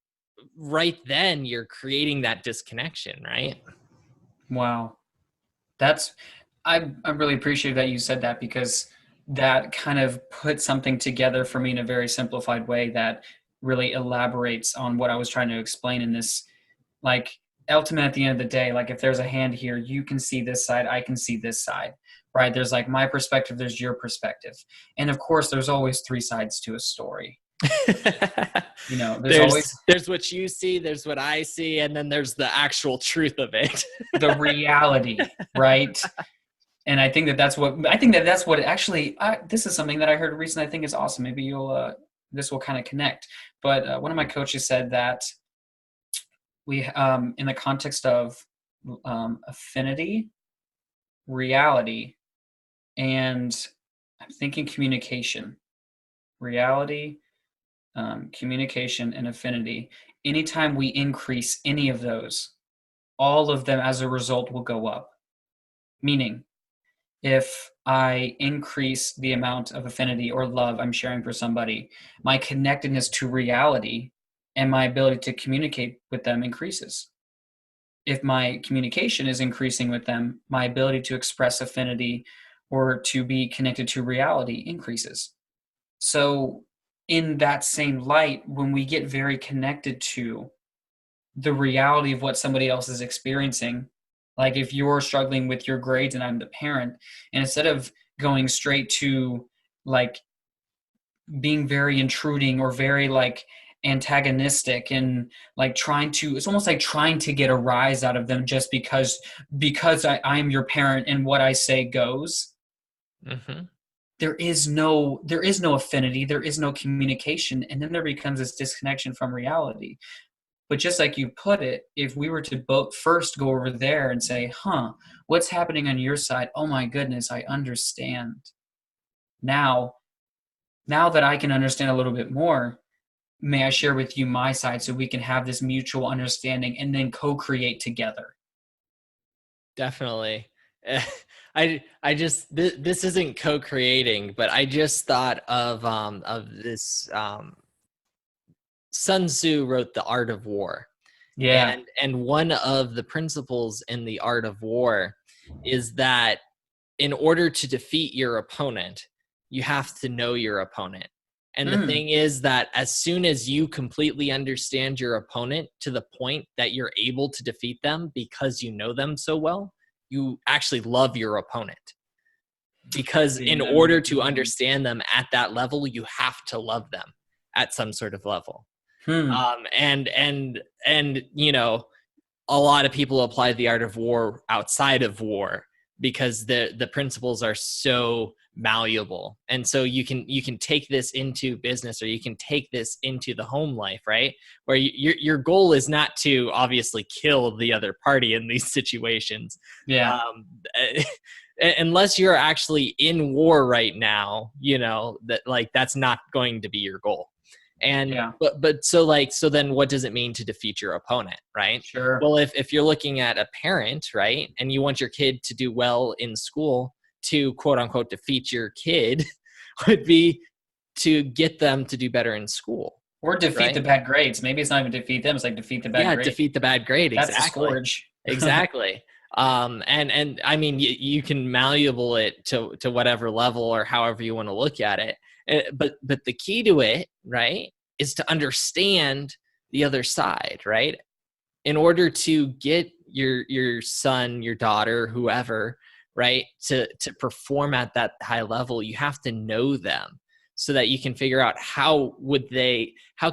right then you're creating that disconnection, right? Wow. That's I really appreciate that you said that, because that kind of put something together for me in a very simplified way that really elaborates on what I was trying to explain in this. Like, ultimately, at the end of the day, like if there's a hand here, you can see this side, I can see this side, right? There's like my perspective, there's your perspective. And of course, there's always three sides to a story. There's always there's what you see, there's what I see, and then there's the actual truth of it. the reality, right? And I think that's what actually, this is something that I heard recently. I think is awesome. Maybe this will kind of connect. But one of my coaches said that we, in the context of affinity, reality, and I'm thinking communication, reality, communication, and affinity. Anytime we increase any of those, all of them as a result will go up. Meaning, if I increase the amount of affinity or love I'm sharing for somebody, my connectedness to reality and my ability to communicate with them increases. If my communication is increasing with them, my ability to express affinity or to be connected to reality increases. So, in that same light, when we get very connected to the reality of what somebody else is experiencing, like if you're struggling with your grades and I'm the parent, and instead of going straight to like being very intruding or very like antagonistic and like it's almost like trying to get a rise out of them just because I'm your parent and what I say goes. There is no affinity, there is no communication, and then there becomes this disconnection from reality. But just like you put it, if we were to both first go over there and say, what's happening on your side? Oh my goodness, I understand. Now that I can understand a little bit more, may I share with you my side so we can have this mutual understanding and then co-create together. Definitely. I just this isn't co-creating, but I just thought of this. Sun Tzu wrote The Art of War. Yeah. And one of the principles in The Art of War is that in order to defeat your opponent, you have to know your opponent. And the thing is that as soon as you completely understand your opponent to the point that you're able to defeat them because you know them so well, you actually love your opponent. Because in order to understand them at that level, you have to love them at some sort of level. And a lot of people apply the art of war outside of war because the principles are so malleable. And so you can take this into business, or you can take this into the home life, right? Where your goal is not to obviously kill the other party in these situations. Yeah. Unless you're actually in war right now, that's not going to be your goal. And so then what does it mean to defeat your opponent, right? Sure. Well, if you're looking at a parent, right, and you want your kid to do well in school, to quote unquote defeat your kid would be to get them to do better in school. Or defeat the bad grades. Maybe it's not even defeat them, it's like defeat the bad grade. Yeah, defeat the bad grade. That's Exactly. the scourge. Exactly. And I mean, you can malleable it to whatever level or however you want to look at it. But the key to it, right, is to understand the other side, right? In order to get your son, your daughter, whoever, right? To perform at that high level, you have to know them so that you can figure out how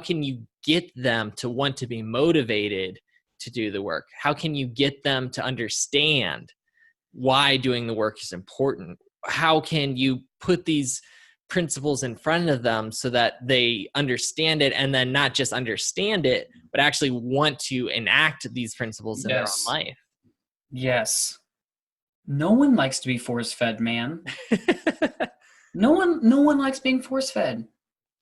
can you get them to want to be motivated to do the work? How can you get them to understand why doing the work is important? How can you put these principles in front of them so that they understand it, and then not just understand it, but actually want to enact these principles in their own Yes. life? Yes. No one likes to be force-fed, man. No one likes being force-fed.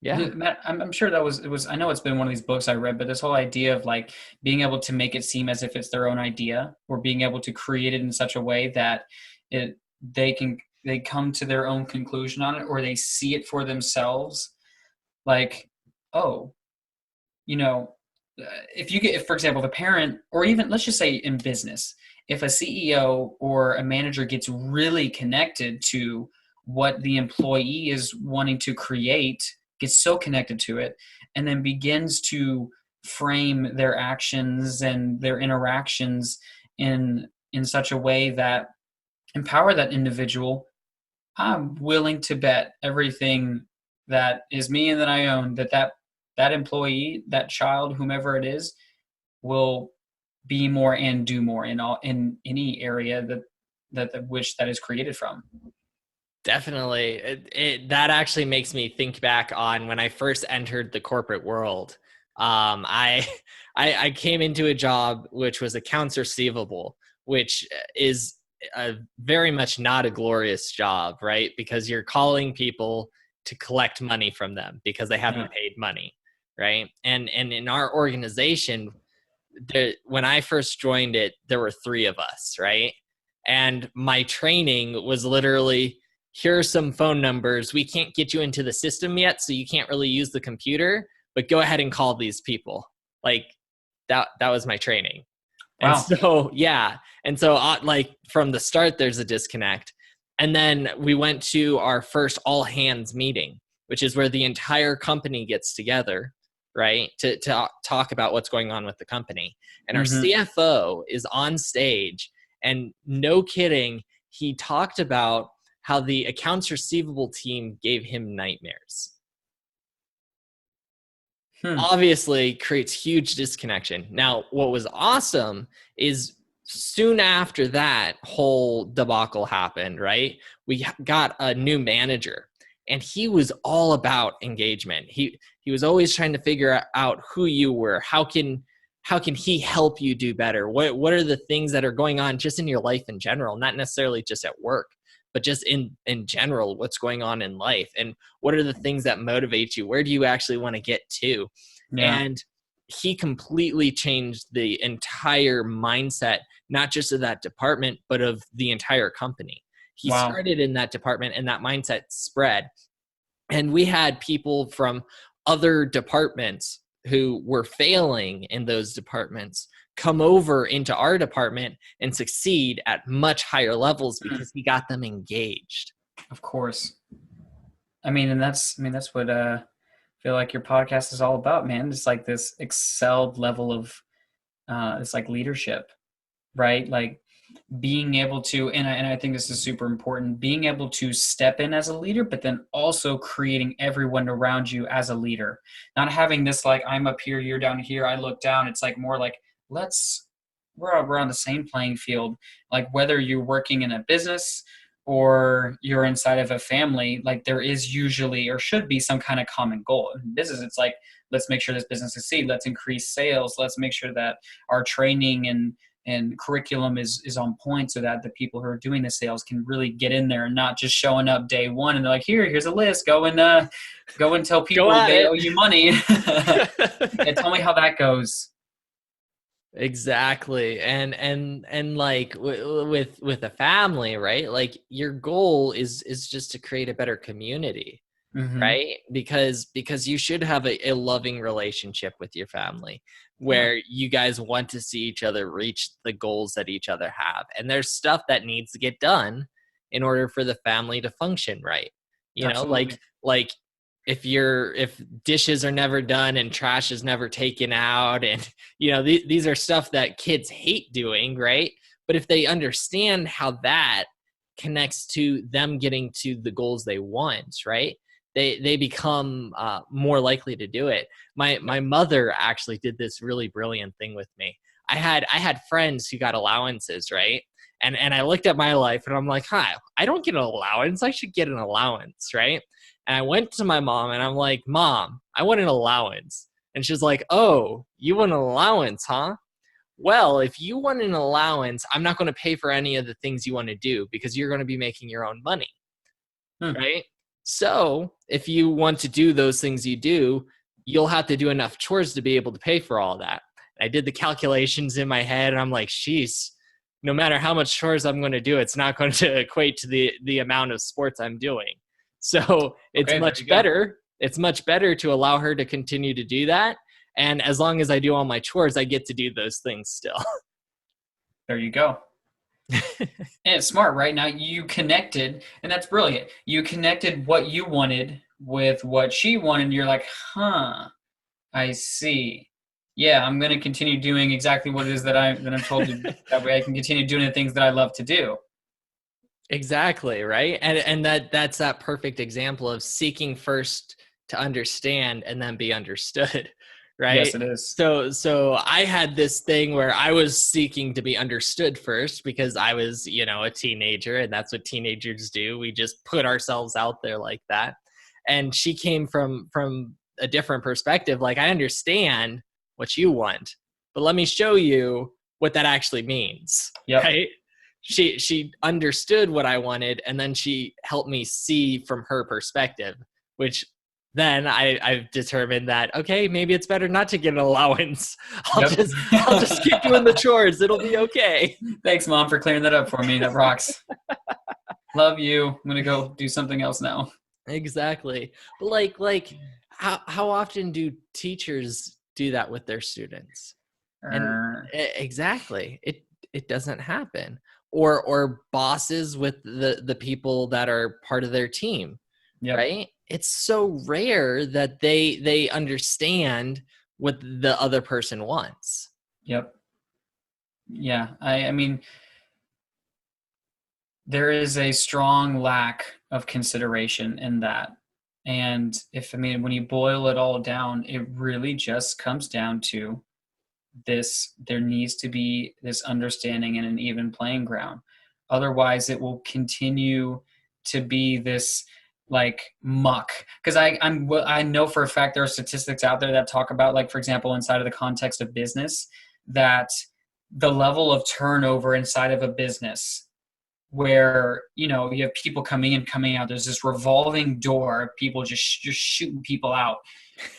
Yeah, Matt, I'm sure that was I know it's been one of these books I read, but this whole idea of like being able to make it seem as if it's their own idea, or being able to create it in such a way that it they come to their own conclusion on it, or they see it for themselves. Like, oh, you know, if you get, if, for example, the parent, or even let's just say in business, if a CEO or a manager gets really connected to what the employee is wanting to create, gets so connected to it, and then begins to frame their actions and their interactions in such a way that empower that individual, I'm willing to bet everything that is me and that I own that employee, that child, whomever it is, will be more and do more in any area that which that is created from. definitely. That actually makes me think back on when I first entered the corporate world. I I came into a job which was accounts receivable, which is very much not a glorious job, right? Because you're calling people to collect money from them because they Yeah. haven't paid money, right? And in our organization, when I first joined it, there were 3 of us, right? And my training was literally, here are some phone numbers. We can't get you into the system yet, so you can't really use the computer, but go ahead and call these people. Like that was my training. And Wow. so, yeah. And so, like, from the start, there's a disconnect. And then we went to our first all hands meeting, which is where the entire company gets together, right? To talk about what's going on with the company. And our Mm-hmm. CFO is on stage, and no kidding, he talked about how the accounts receivable team gave him nightmares. Hmm. Obviously creates huge disconnection. Now, what was awesome is soon after that whole debacle happened, right? We got a new manager, and he was all about engagement. He was always trying to figure out who you were. How can he help you do better? What are the things that are going on just in your life in general, not necessarily just at work, but just in general, what's going on in life, and what are the things that motivate you? Where do you actually want to get to? Yeah. And he completely changed the entire mindset, not just of that department, but of the entire company. He Wow. started in that department, and that mindset spread. And we had people from other departments who were failing in those departments come over into our department and succeed at much higher levels because he got them engaged. Of course. That's what I feel like your podcast is all about, man. It's like this excelled level of it's like leadership, right? Like being able to, and I think this is super important, being able to step in as a leader, but then also creating everyone around you as a leader. Not having this like, I'm up here, you're down here, I look down. It's like more like, we're on the same playing field. Like whether you're working in a business or you're inside of a family, like there is usually or should be some kind of common goal. In business, it's like, let's make sure this business succeeds. Let's increase sales. Let's make sure that our training and curriculum is on point so that the people who are doing the sales can really get in there and not just showing up day one and they're like, here's a list. Go and tell Go people at they it. owe you money. Yeah, tell me how that goes. Exactly. And like with a family, right? Like your goal is just to create a better community, Mm-hmm. right? Because you should have a loving relationship with your family Yeah, where you guys want to see each other reach the goals that each other have. And there's stuff that needs to get done in order for the family to function right. You know, absolutely. like if dishes are never done and trash is never taken out, and these are stuff that kids hate doing, right? But if they understand how that connects to them getting to the goals they want, right? They become more likely to do it. My mother actually did this really brilliant thing with me. I had friends who got allowances, right? And I looked at my life and I'm like, hi, I don't get an allowance. I should get an allowance, right? And I went to my mom and I'm like, Mom, I want an allowance. And she's like, oh, you want an allowance, huh? Well, if you want an allowance, I'm not going to pay for any of the things you want to do because you're going to be making your own money, right? So if you want to do those things you do, you'll have to do enough chores to be able to pay for all that. I did the calculations in my head and I'm like, sheesh, no matter how much chores I'm going to do, it's not going to equate to the amount of sports I'm doing. So it's Okay, there you much go. better. It's much better to allow her to continue to do that. And as long as I do all my chores, I get to do those things still. There you go. And it's smart, right? Now you connected, and that's brilliant. You connected what you wanted with what she wanted. And you're like, huh, I see. Yeah, I'm going to continue doing exactly what it is that I'm told to. That way, I can continue doing the things that I love to do. Exactly, right? And that's that perfect example of seeking first to understand and then be understood, Yes, right? it is. So I had this thing where I was seeking to be understood first because I was, a teenager and that's what teenagers do. We just put ourselves out there like that. And she came from a different perspective, like I understand what you want, but let me show you what that actually means, Yep. right? She understood what I wanted and then she helped me see from her perspective, which then I've determined that okay, maybe it's better not to get an allowance. I'll Yep. just keep doing the chores. It'll be okay. Thanks, Mom, for clearing that up for me. That rocks. Love you. I'm gonna go do something else now. Exactly. But how often do teachers do that with their students? And exactly, it doesn't happen. Or bosses with the people that are part of their team, Yep. right? It's so rare that they understand what the other person wants. Yep. Yeah. I mean, there is a strong lack of consideration in that. And when you boil it all down, it really just comes down to this: there needs to be this understanding and an even playing ground. Otherwise, it will continue to be this like muck. Because I know for a fact there are statistics out there that talk about, like, for example, inside of the context of business, that the level of turnover inside of a business where you have people coming in, coming out, there's this revolving door of people just shooting people out.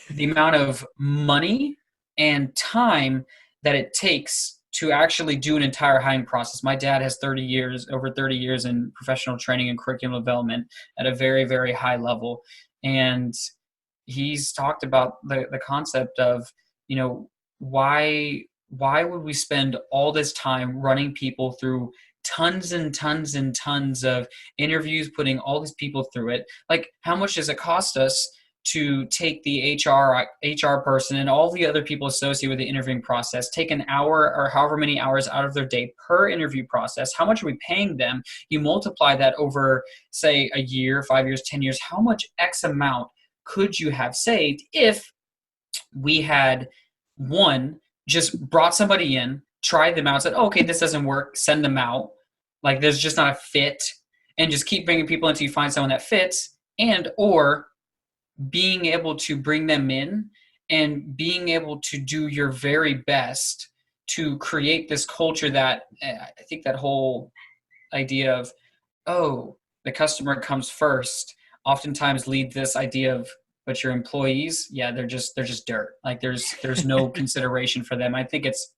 The amount of money and time that it takes to actually do an entire hiring process. My dad has over 30 years in professional training and curriculum development at a very, very high level. And he's talked about the concept of, why would we spend all this time running people through tons and tons and tons of interviews, putting all these people through it? Like, how much does it cost us to take the HR person and all the other people associated with the interviewing process, take an hour or however many hours out of their day per interview process? How much are we paying them? You multiply that over, say, a year, 5 years, 10 years. How much X amount could you have saved if we had, one, just brought somebody in, tried them out, said, oh, okay, this doesn't work, send them out. Like, there's just not a fit, and just keep bringing people until you find someone that fits, or being able to bring them in and being able to do your very best to create this culture that, I think that whole idea of, oh, the customer comes first, oftentimes leads this idea of, but your employees, yeah, they're just dirt. Like, there's no consideration for them. I think it's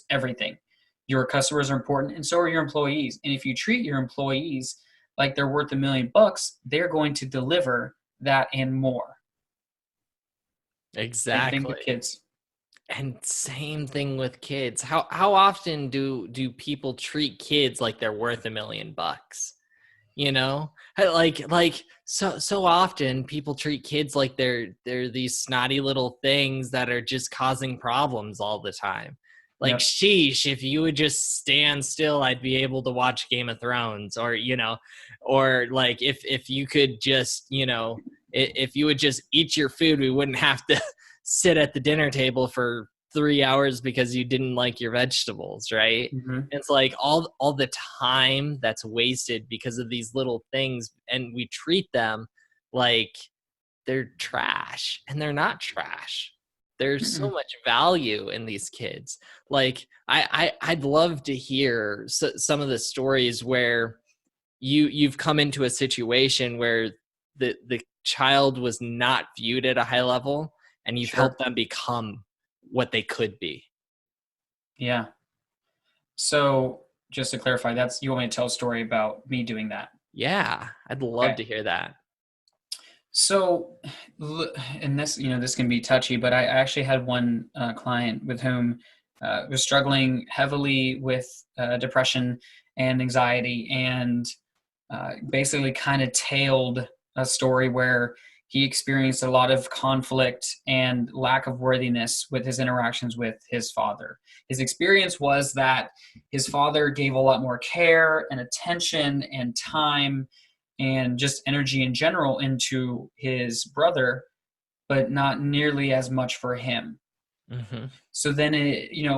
everything. Your customers are important, and so are your employees. And if you treat your employees like they're worth $1 million, they're going to deliver that and more. Same thing with Exactly. kids. And same thing with kids. How often do people treat kids like they're worth $1 million? So often people treat kids like they're these snotty little things that are just causing problems all the time. Like, Yep. sheesh, if you would just stand still, I'd be able to watch Game of Thrones. Or, or like if you could just, if you would just eat your food, we wouldn't have to sit at the dinner table for 3 hours because you didn't like your vegetables, right? Mm-hmm. It's like all the time that's wasted because of these little things, and we treat them like they're trash, and they're not trash. There's so Mm-mm. much value in these kids. Like I'd love to hear some of the stories where you've come into a situation where the child was not viewed at a high level, and you've Sure. helped them become what they could be. Yeah. So just to clarify, that's you want me to tell a story about me doing that? Yeah, I'd love Okay. to hear that. So, and this, this can be touchy, but I actually had one client with whom was struggling heavily with depression and anxiety, and basically kind of tailed a story where he experienced a lot of conflict and lack of worthiness with his interactions with his father. His experience was that his father gave a lot more care and attention and time and just energy in general into his brother, but not nearly as much for him. Mm-hmm. So then,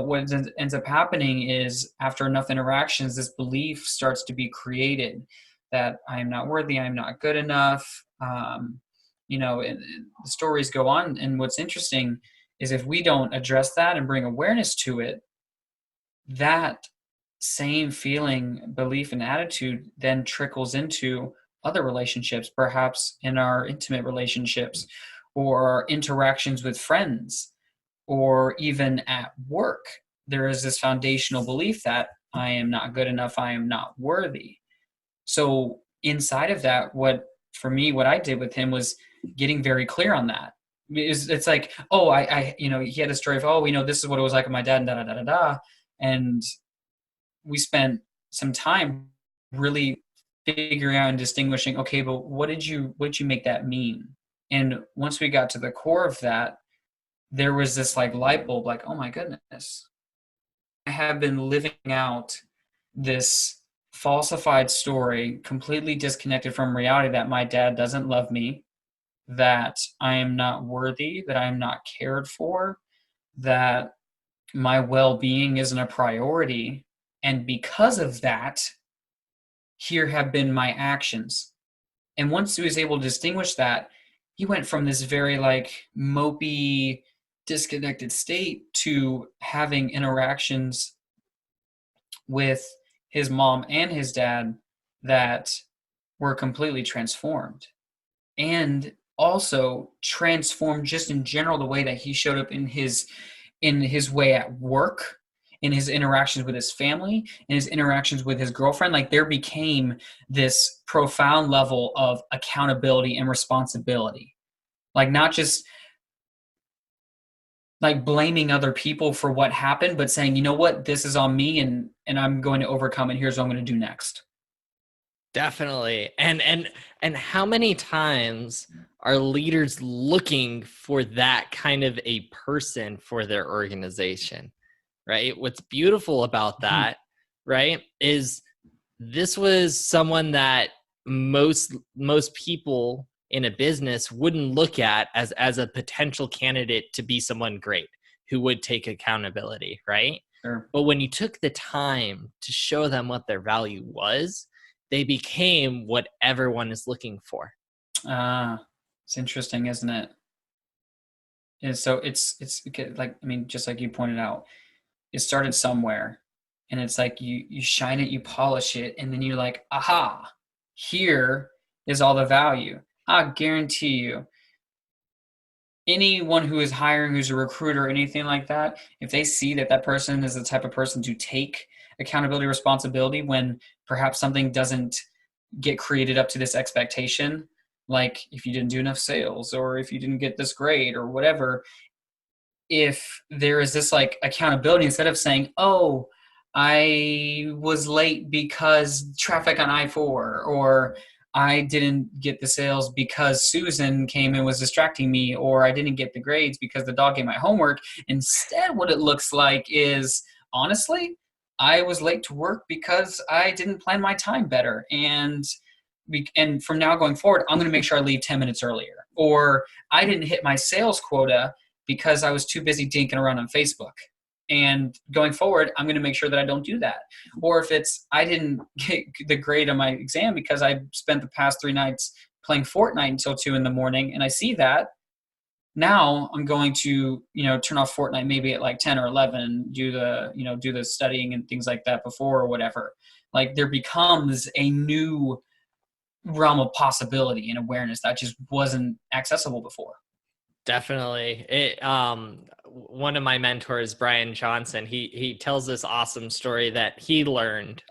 what ends up happening is after enough interactions, this belief starts to be created that I am not worthy, I am not good enough. And the stories go on. And what's interesting is if we don't address that and bring awareness to it, that same feeling, belief, and attitude then trickles into other relationships, perhaps in our intimate relationships or our interactions with friends or even at work. There is this foundational belief that I am not good enough, I am not worthy. So inside of that, what I did with him was getting very clear on that. It's like, oh, he had a story of, oh, this is what it was like with my dad, and da da da da da, and we spent some time really figuring out and distinguishing, okay, but what did you make that mean? And once we got to the core of that, there was this like light bulb, like, oh my goodness, I have been living out this falsified story, completely disconnected from reality, that my dad doesn't love me, that I am not worthy, that I am not cared for, that my well-being isn't a priority. And because of that, here have been my actions. And once he was able to distinguish that, he went from this very like mopey, disconnected state to having interactions with his mom and his dad that were completely transformed. And also transformed just in general the way that he showed up in his way at work, in his interactions with his family, in his interactions with his girlfriend. Like there became this profound level of accountability and responsibility. Like not just like blaming other people for what happened, but saying, you know what, this is on me, and I'm going to overcome it. Here's what I'm going to do next. Definitely. And how many times are leaders looking for that kind of a person for their organization, right? What's beautiful about Mhm. that, right, is this was someone that most people in a business wouldn't look at as a potential candidate to be someone great who would take accountability, right? Sure. But when you took the time to show them what their value was, they became what everyone is looking for. It's interesting, isn't it? And so like, I mean, just like you pointed out, it started somewhere, and it's like you shine it, you polish it, and then you're like, aha, here is all the value. I guarantee you, anyone who is hiring, who's a recruiter, anything like that, if they see that that person is the type of person to take accountability, responsibility when perhaps something doesn't get created up to this expectation, like if you didn't do enough sales or if you didn't get this grade or whatever, if there is this like accountability, instead of saying, oh, I was late because traffic on I-4, or I didn't get the sales because Susan came and was distracting me, or I didn't get the grades because the dog ate my homework. Instead, what it looks like is, honestly, I was late to work because I didn't plan my time better. And from now going forward, I'm going to make sure I leave 10 minutes earlier. Or I didn't hit my sales quota because I was too busy dinking around on Facebook. And going forward, I'm going to make sure that I don't do that. Or if it's I didn't get the grade on my exam because I spent the past 3 nights playing Fortnite until 2 in the morning, and I see that, now I'm going to, turn off Fortnite maybe at like 10 or 11, do the studying and things like that before or whatever. Like there becomes a new realm of possibility and awareness that just wasn't accessible before. Definitely. One of my mentors, Brian Johnson, he tells this awesome story that he learned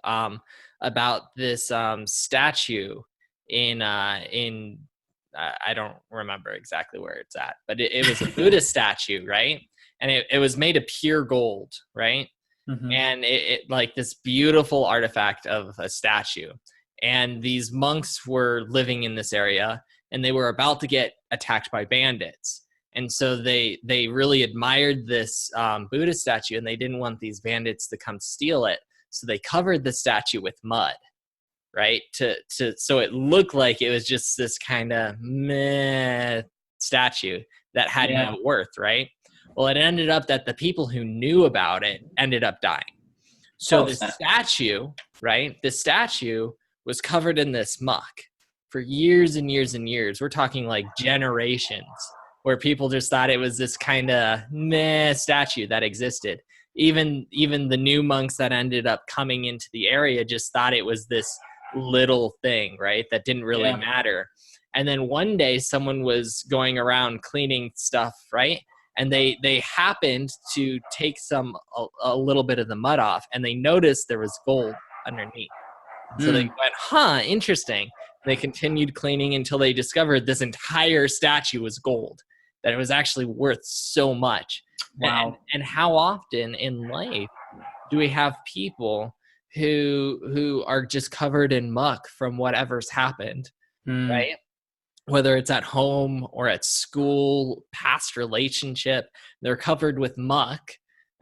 about this statue in I don't remember exactly where it's at, but it was a Buddhist statue, right? And it was made of pure gold, right? Mm-hmm. And it like this beautiful artifact of a statue. And these monks were living in this area, and they were about to get attacked by bandits. And so they really admired this Buddha statue, and they didn't want these bandits to come steal it. So they covered the statue with mud, right? So it looked like it was just this kind of meh statue that had no worth, right? Well, it ended up that the people who knew about it ended up dying. So the statue, right? The statue was covered in this muck for years and years and years. We're talking like generations, where people just thought it was this kind of meh statue that existed. Even the new monks that ended up coming into the area just thought it was this little thing, right? That didn't really matter. And then one day someone was going around cleaning stuff, right? And they happened to take a little bit of the mud off, and they noticed there was gold underneath. So they went, interesting. They continued cleaning until they discovered this entire statue was gold, that it was actually worth so much. Wow. And how often in life do we have people who are just covered in muck from whatever's happened, right? Whether it's at home or at school, past relationship, they're covered with muck.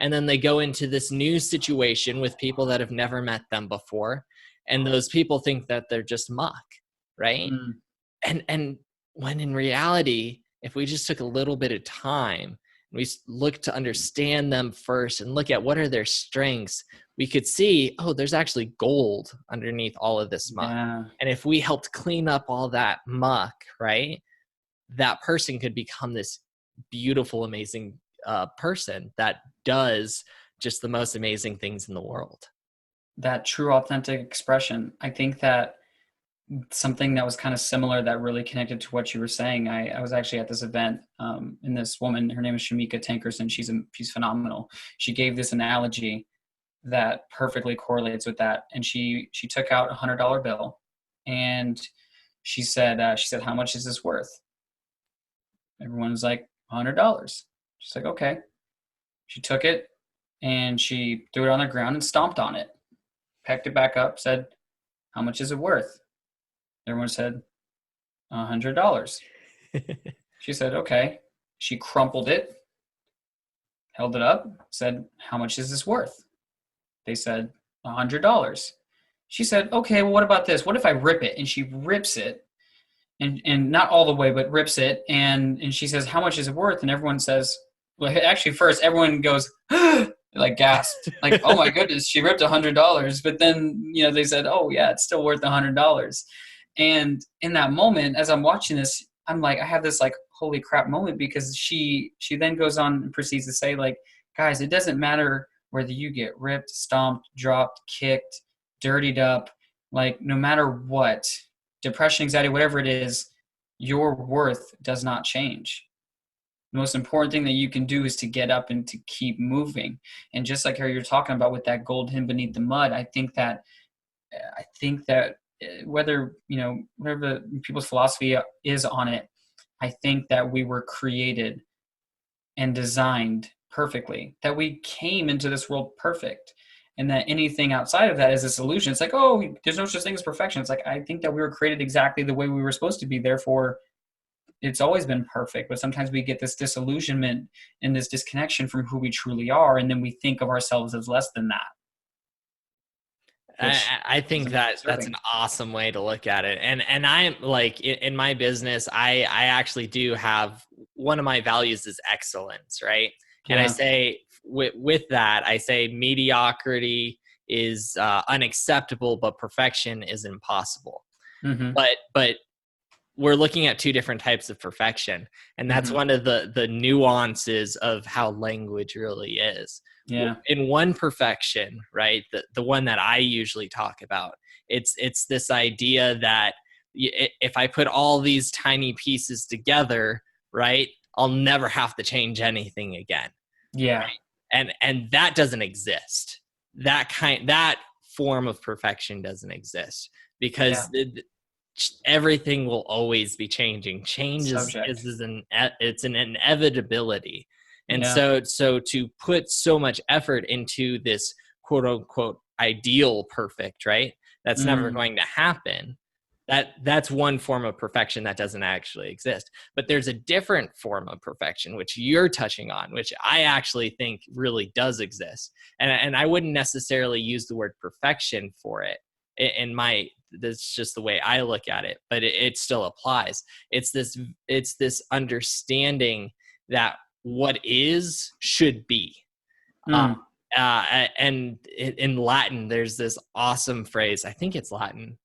And then they go into this new situation with people that have never met them before. And those people think that they're just muck, right? And when in reality, if we just took a little bit of time, we look to understand them first and look at what are their strengths, we could see, oh, there's actually gold underneath all of this muck. Yeah. And if we helped clean up all that muck, right, that person could become this beautiful, amazing person that does just the most amazing things in the world. That true, authentic expression. I think that something that was kind of similar that really connected to what you were saying. I was actually at this event, and this woman, her name is Shamika Tankerson. She's phenomenal. She gave this analogy that perfectly correlates with that. And she took out $100 bill, and she said, how much is this worth? Everyone's like, $100. She's like, okay. She took it and she threw it on the ground and stomped on it, picked it back up, said, how much is it worth? Everyone said, $100. She said, okay. She crumpled it, held it up, said, how much is this worth? They said, $100. She said, okay, well, what about this? What if I rip it? And she rips it, and not all the way, but rips it. And she says, how much is it worth? And everyone says, well, actually, first, everyone goes, like gasped, like, oh my goodness, she ripped $100. But then, they said, oh yeah, it's still worth $100. And in that moment, as I'm watching this, I'm like, I have this like, holy crap moment, because she then goes on and proceeds to say, like, guys, it doesn't matter whether you get ripped, stomped, dropped, kicked, dirtied up, like no matter what, depression, anxiety, whatever it is, your worth does not change. The most important thing that you can do is to get up and to keep moving. And just like how you're talking about with that gold hidden beneath the mud, I think that whether, whatever people's philosophy is on it, I think that we were created and designed perfectly, that we came into this world perfect, and that anything outside of that is this illusion. It's like, oh, there's no such thing as perfection. It's like, I think that we were created exactly the way we were supposed to be. Therefore, it's always been perfect, but sometimes we get this disillusionment and this disconnection from who we truly are, and then we think of ourselves as less than that, which I think isn't that that's an serving. awesome way to look at it. And I'm like in my business, I actually do have, one of my values is excellence, right? And I Yeah. say with that, I say mediocrity is unacceptable, but perfection is impossible. Mm-hmm. But we're looking at two different types of perfection, and that's Mm-hmm. one of the nuances of how language really is. Yeah. In one perfection, right, the one that I usually talk about, it's this idea that if I put all these tiny pieces together, right, I'll never have to change anything again. Yeah. And that doesn't exist. That form of perfection doesn't exist, Yeah. because everything will always be changing. Change Subject. it's an inevitability. And Yeah. so to put so much effort into this quote unquote ideal perfect, right, that's never Mm. going to happen. That's one form of perfection that doesn't actually exist. But there's a different form of perfection which you're touching on, which I actually think really does exist. And I wouldn't necessarily use the word perfection for it in my, that's just the way I look at it, but it still applies. It's this understanding that what is should be. Uh, Mm. and in Latin, there's this awesome phrase. I think it's Latin.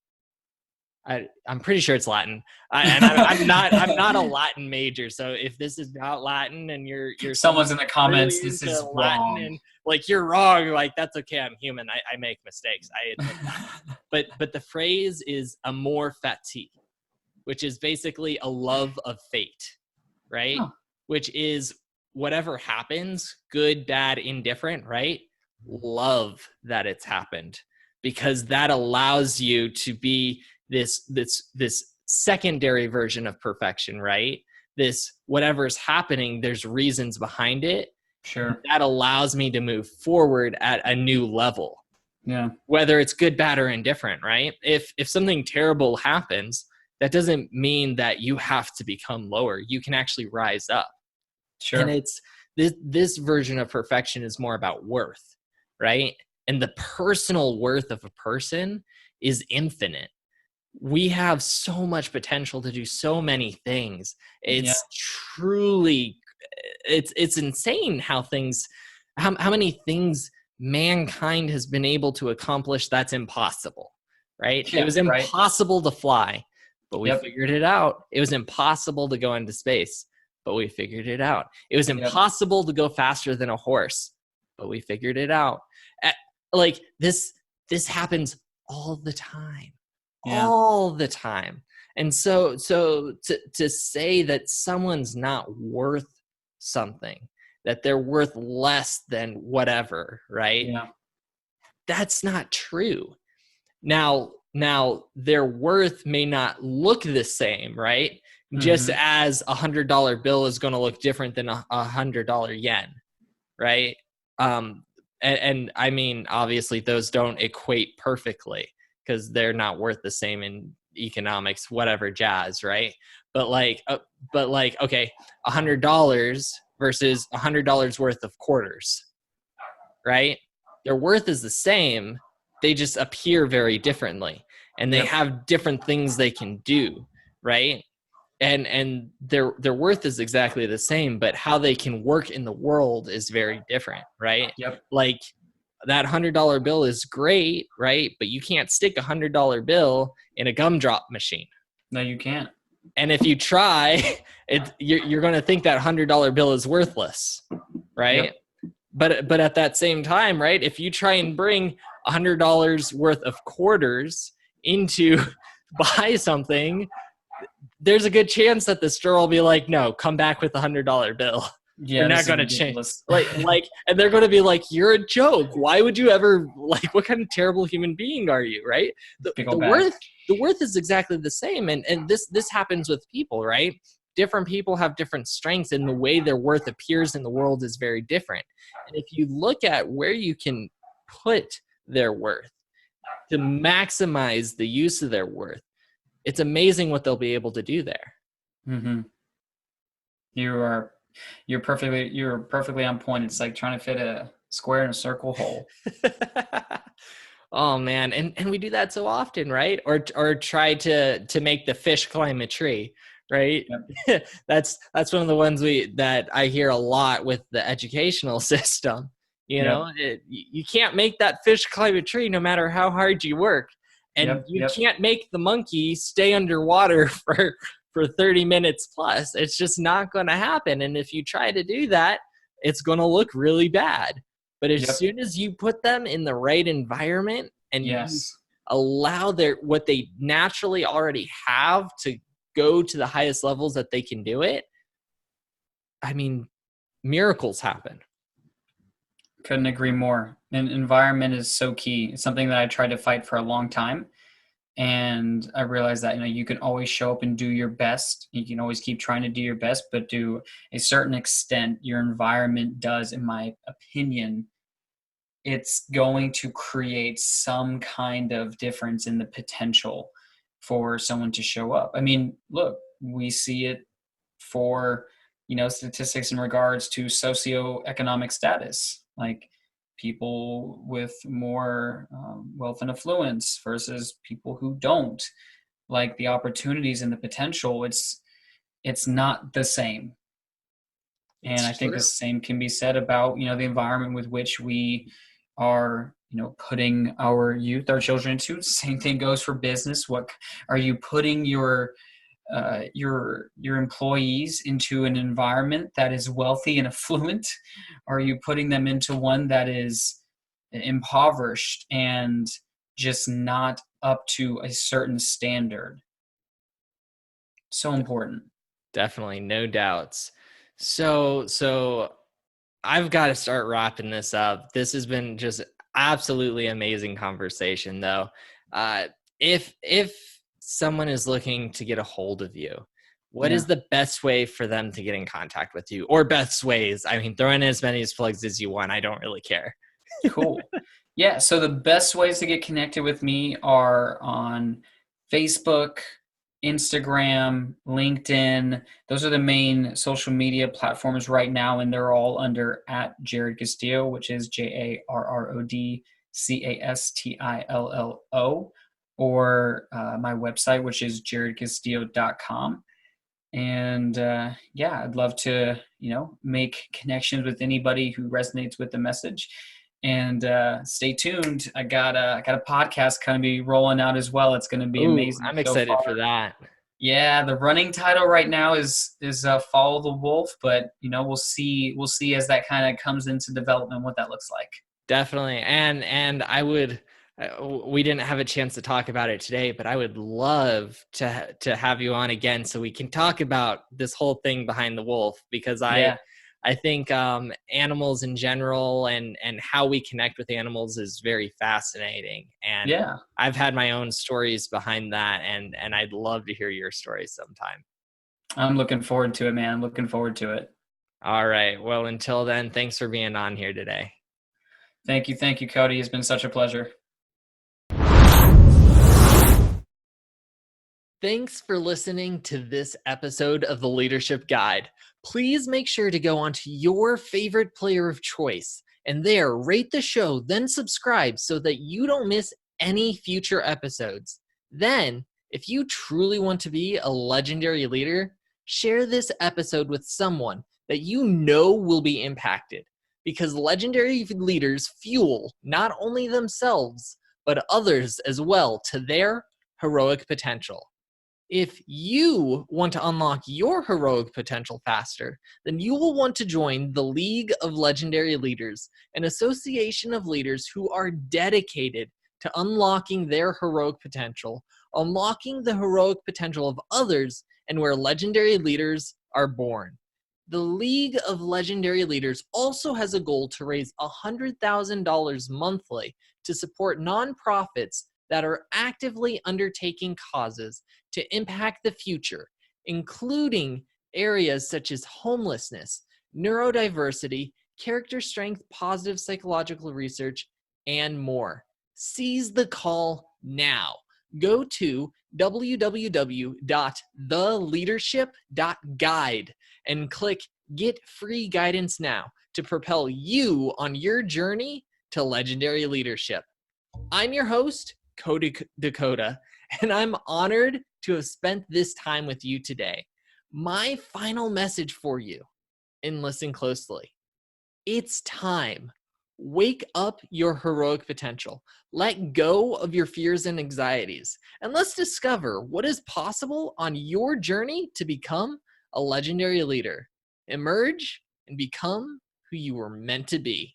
I'm pretty sure it's Latin. I'm not a Latin major. So if this is not Latin and you're someone Someone's in the really comments, this into is Latin wrong. and like you're wrong, like that's okay. I'm human. I make mistakes. I admit that. But the phrase is amor fati, which is basically a love of fate, right? Huh. Which is whatever happens, good, bad, indifferent, right? Love that it's happened, because that allows you to be this secondary version of perfection, right? This whatever's happening, there's reasons behind it. Sure. That allows me to move forward at a new level, Yeah. whether it's good, bad, or indifferent, right? If something terrible happens, that doesn't mean that you have to become lower. You can actually rise up. And Sure. it's this version of perfection is more about worth, right? And the personal worth of a person is infinite. We have so much potential to do so many things. Yeah. It's truly, it's insane how many things mankind has been able to accomplish that's impossible, right? It Yeah. was Right. impossible to fly, but we Yep. figured it out. It was impossible to go into space, but we figured it out. It was Yep. impossible to go faster than a horse, but we figured it out. Like this happens all the time, Yeah. all the time. And so to say that someone's not worth something, that they're worth less than whatever, right? Yeah. That's not true. Now their worth may not look the same, right? Just Mm-hmm. as $100 bill is going to look different than a $100 yen, right? And I mean, obviously those don't equate perfectly because they're not worth the same in economics, whatever jazz, right? But like, okay, $100 versus $100 worth of quarters, right? Their worth is the same. They just appear very differently, and they Yep. have different things they can do, right? And their worth is exactly the same, but how they can work in the world is very different, right? Yep. Like that $100 bill is great, right? But you can't stick $100 bill in a gumdrop machine. No, you can't. And if you try, you're going to think that $100 bill is worthless, right? Yep. But at that same time, right? If you try and bring $100 worth of quarters into buy something, there's a good chance that the store will be like, no, come back with $100 bill. We're Yeah. This not is going to change. ridiculous. And they're going to be like, you're a joke. Why would you ever, like, what kind of terrible human being are you, right? The, Big the old bag. worth, the worth is exactly the same. And this happens with people, right? Different people have different strengths, and the way their worth appears in the world is very different. And if you look at where you can put their worth to maximize the use of their worth, it's amazing what they'll be able to do there. Mm-hmm. You are you're perfectly on point. It's like trying to fit a square in a circle hole. Oh man, and we do that so often, right? Or try to make the fish climb a tree, right? Yep. That's one of the ones that I hear a lot with the educational system. You know, Yep. you can't make that fish climb a tree no matter how hard you work, and Yep. you Yep. can't make the monkey stay underwater for 30 minutes plus. It's just not going to happen. And if you try to do that, it's going to look really bad. But as Yep. soon as you put them in the right environment and you Yes. allow their what they naturally already have to go to the highest levels that they can do it, I mean, miracles happen. Couldn't agree more. And environment is so key. It's something that I tried to fight for a long time. And I realized that, you can always show up and do your best. You can always keep trying to do your best, but to a certain extent, your environment does, in my opinion, it's going to create some kind of difference in the potential for someone to show up. I mean, look, we see it for, statistics in regards to socioeconomic status, like people with more wealth and affluence versus people who don't. Like the opportunities and the potential, it's not the same. And It's I think the true. same can be said about, the environment with which we are, putting our youth, our children into. Same thing goes for business. What are you putting your employees into an environment that is wealthy and affluent? Are you putting them into one that is impoverished and just not up to a certain standard? So important. Definitely, no doubts. So I've got to start wrapping this up. This has been just absolutely amazing conversation, though. Uh, if someone is looking to get a hold of you, what is Yeah. the best way for them to get in contact with you, or best ways? I mean, throw in as many plugs as you want. I don't really care. Cool. Yeah, so the best ways to get connected with me are on Facebook, Instagram, LinkedIn. Those are the main social media platforms right now, and they're all under at Jarrod Castillo, which is JarrodCastillo, or my website, which is jarrodcastillo.com. And yeah, I'd love to, make connections with anybody who resonates with the message. And stay tuned. I got a podcast kind of be rolling out as well. It's going to be Ooh, amazing I'm so far. excited for that. Yeah, the running title right now is Follow the Wolf, but we'll see as that kind of comes into development what that looks like. Definitely. And I would we didn't have a chance to talk about it today, but I would love to have you on again so we can talk about this whole thing behind the wolf, because Yeah, I think animals in general and how we connect with animals is very fascinating. And yeah. I've had my own stories behind that, and I'd love to hear your stories sometime. I'm looking forward to it, man. I'm looking forward to it. All right. Well, until then, thanks for being on here today. Thank you, Cody. It's been such a pleasure. Thanks for listening to this episode of the Leadership Guide. Please make sure to go onto your favorite player of choice and there rate the show, then subscribe so that you don't miss any future episodes. Then, if you truly want to be a legendary leader, share this episode with someone that you know will be impacted, because legendary leaders fuel not only themselves, but others as well to their heroic potential. If you want to unlock your heroic potential faster, then you will want to join the League of Legendary Leaders, an association of leaders who are dedicated to unlocking their heroic potential, unlocking the heroic potential of others, and where legendary leaders are born. The League of Legendary Leaders also has a goal to raise $100,000 monthly to support nonprofits that are actively undertaking causes to impact the future, including areas such as homelessness, neurodiversity, character strength, positive psychological research, and more. Seize the call now. Go to www.theleadership.guide and click Get Free Guidance Now to propel you on your journey to legendary leadership. I'm your host, Cody Dakota, and I'm honored to have spent this time with you today. My final message for you, and listen closely. It's time. Wake up your heroic potential. Let go of your fears and anxieties. And let's discover what is possible on your journey to become a legendary leader. Emerge and become who you were meant to be.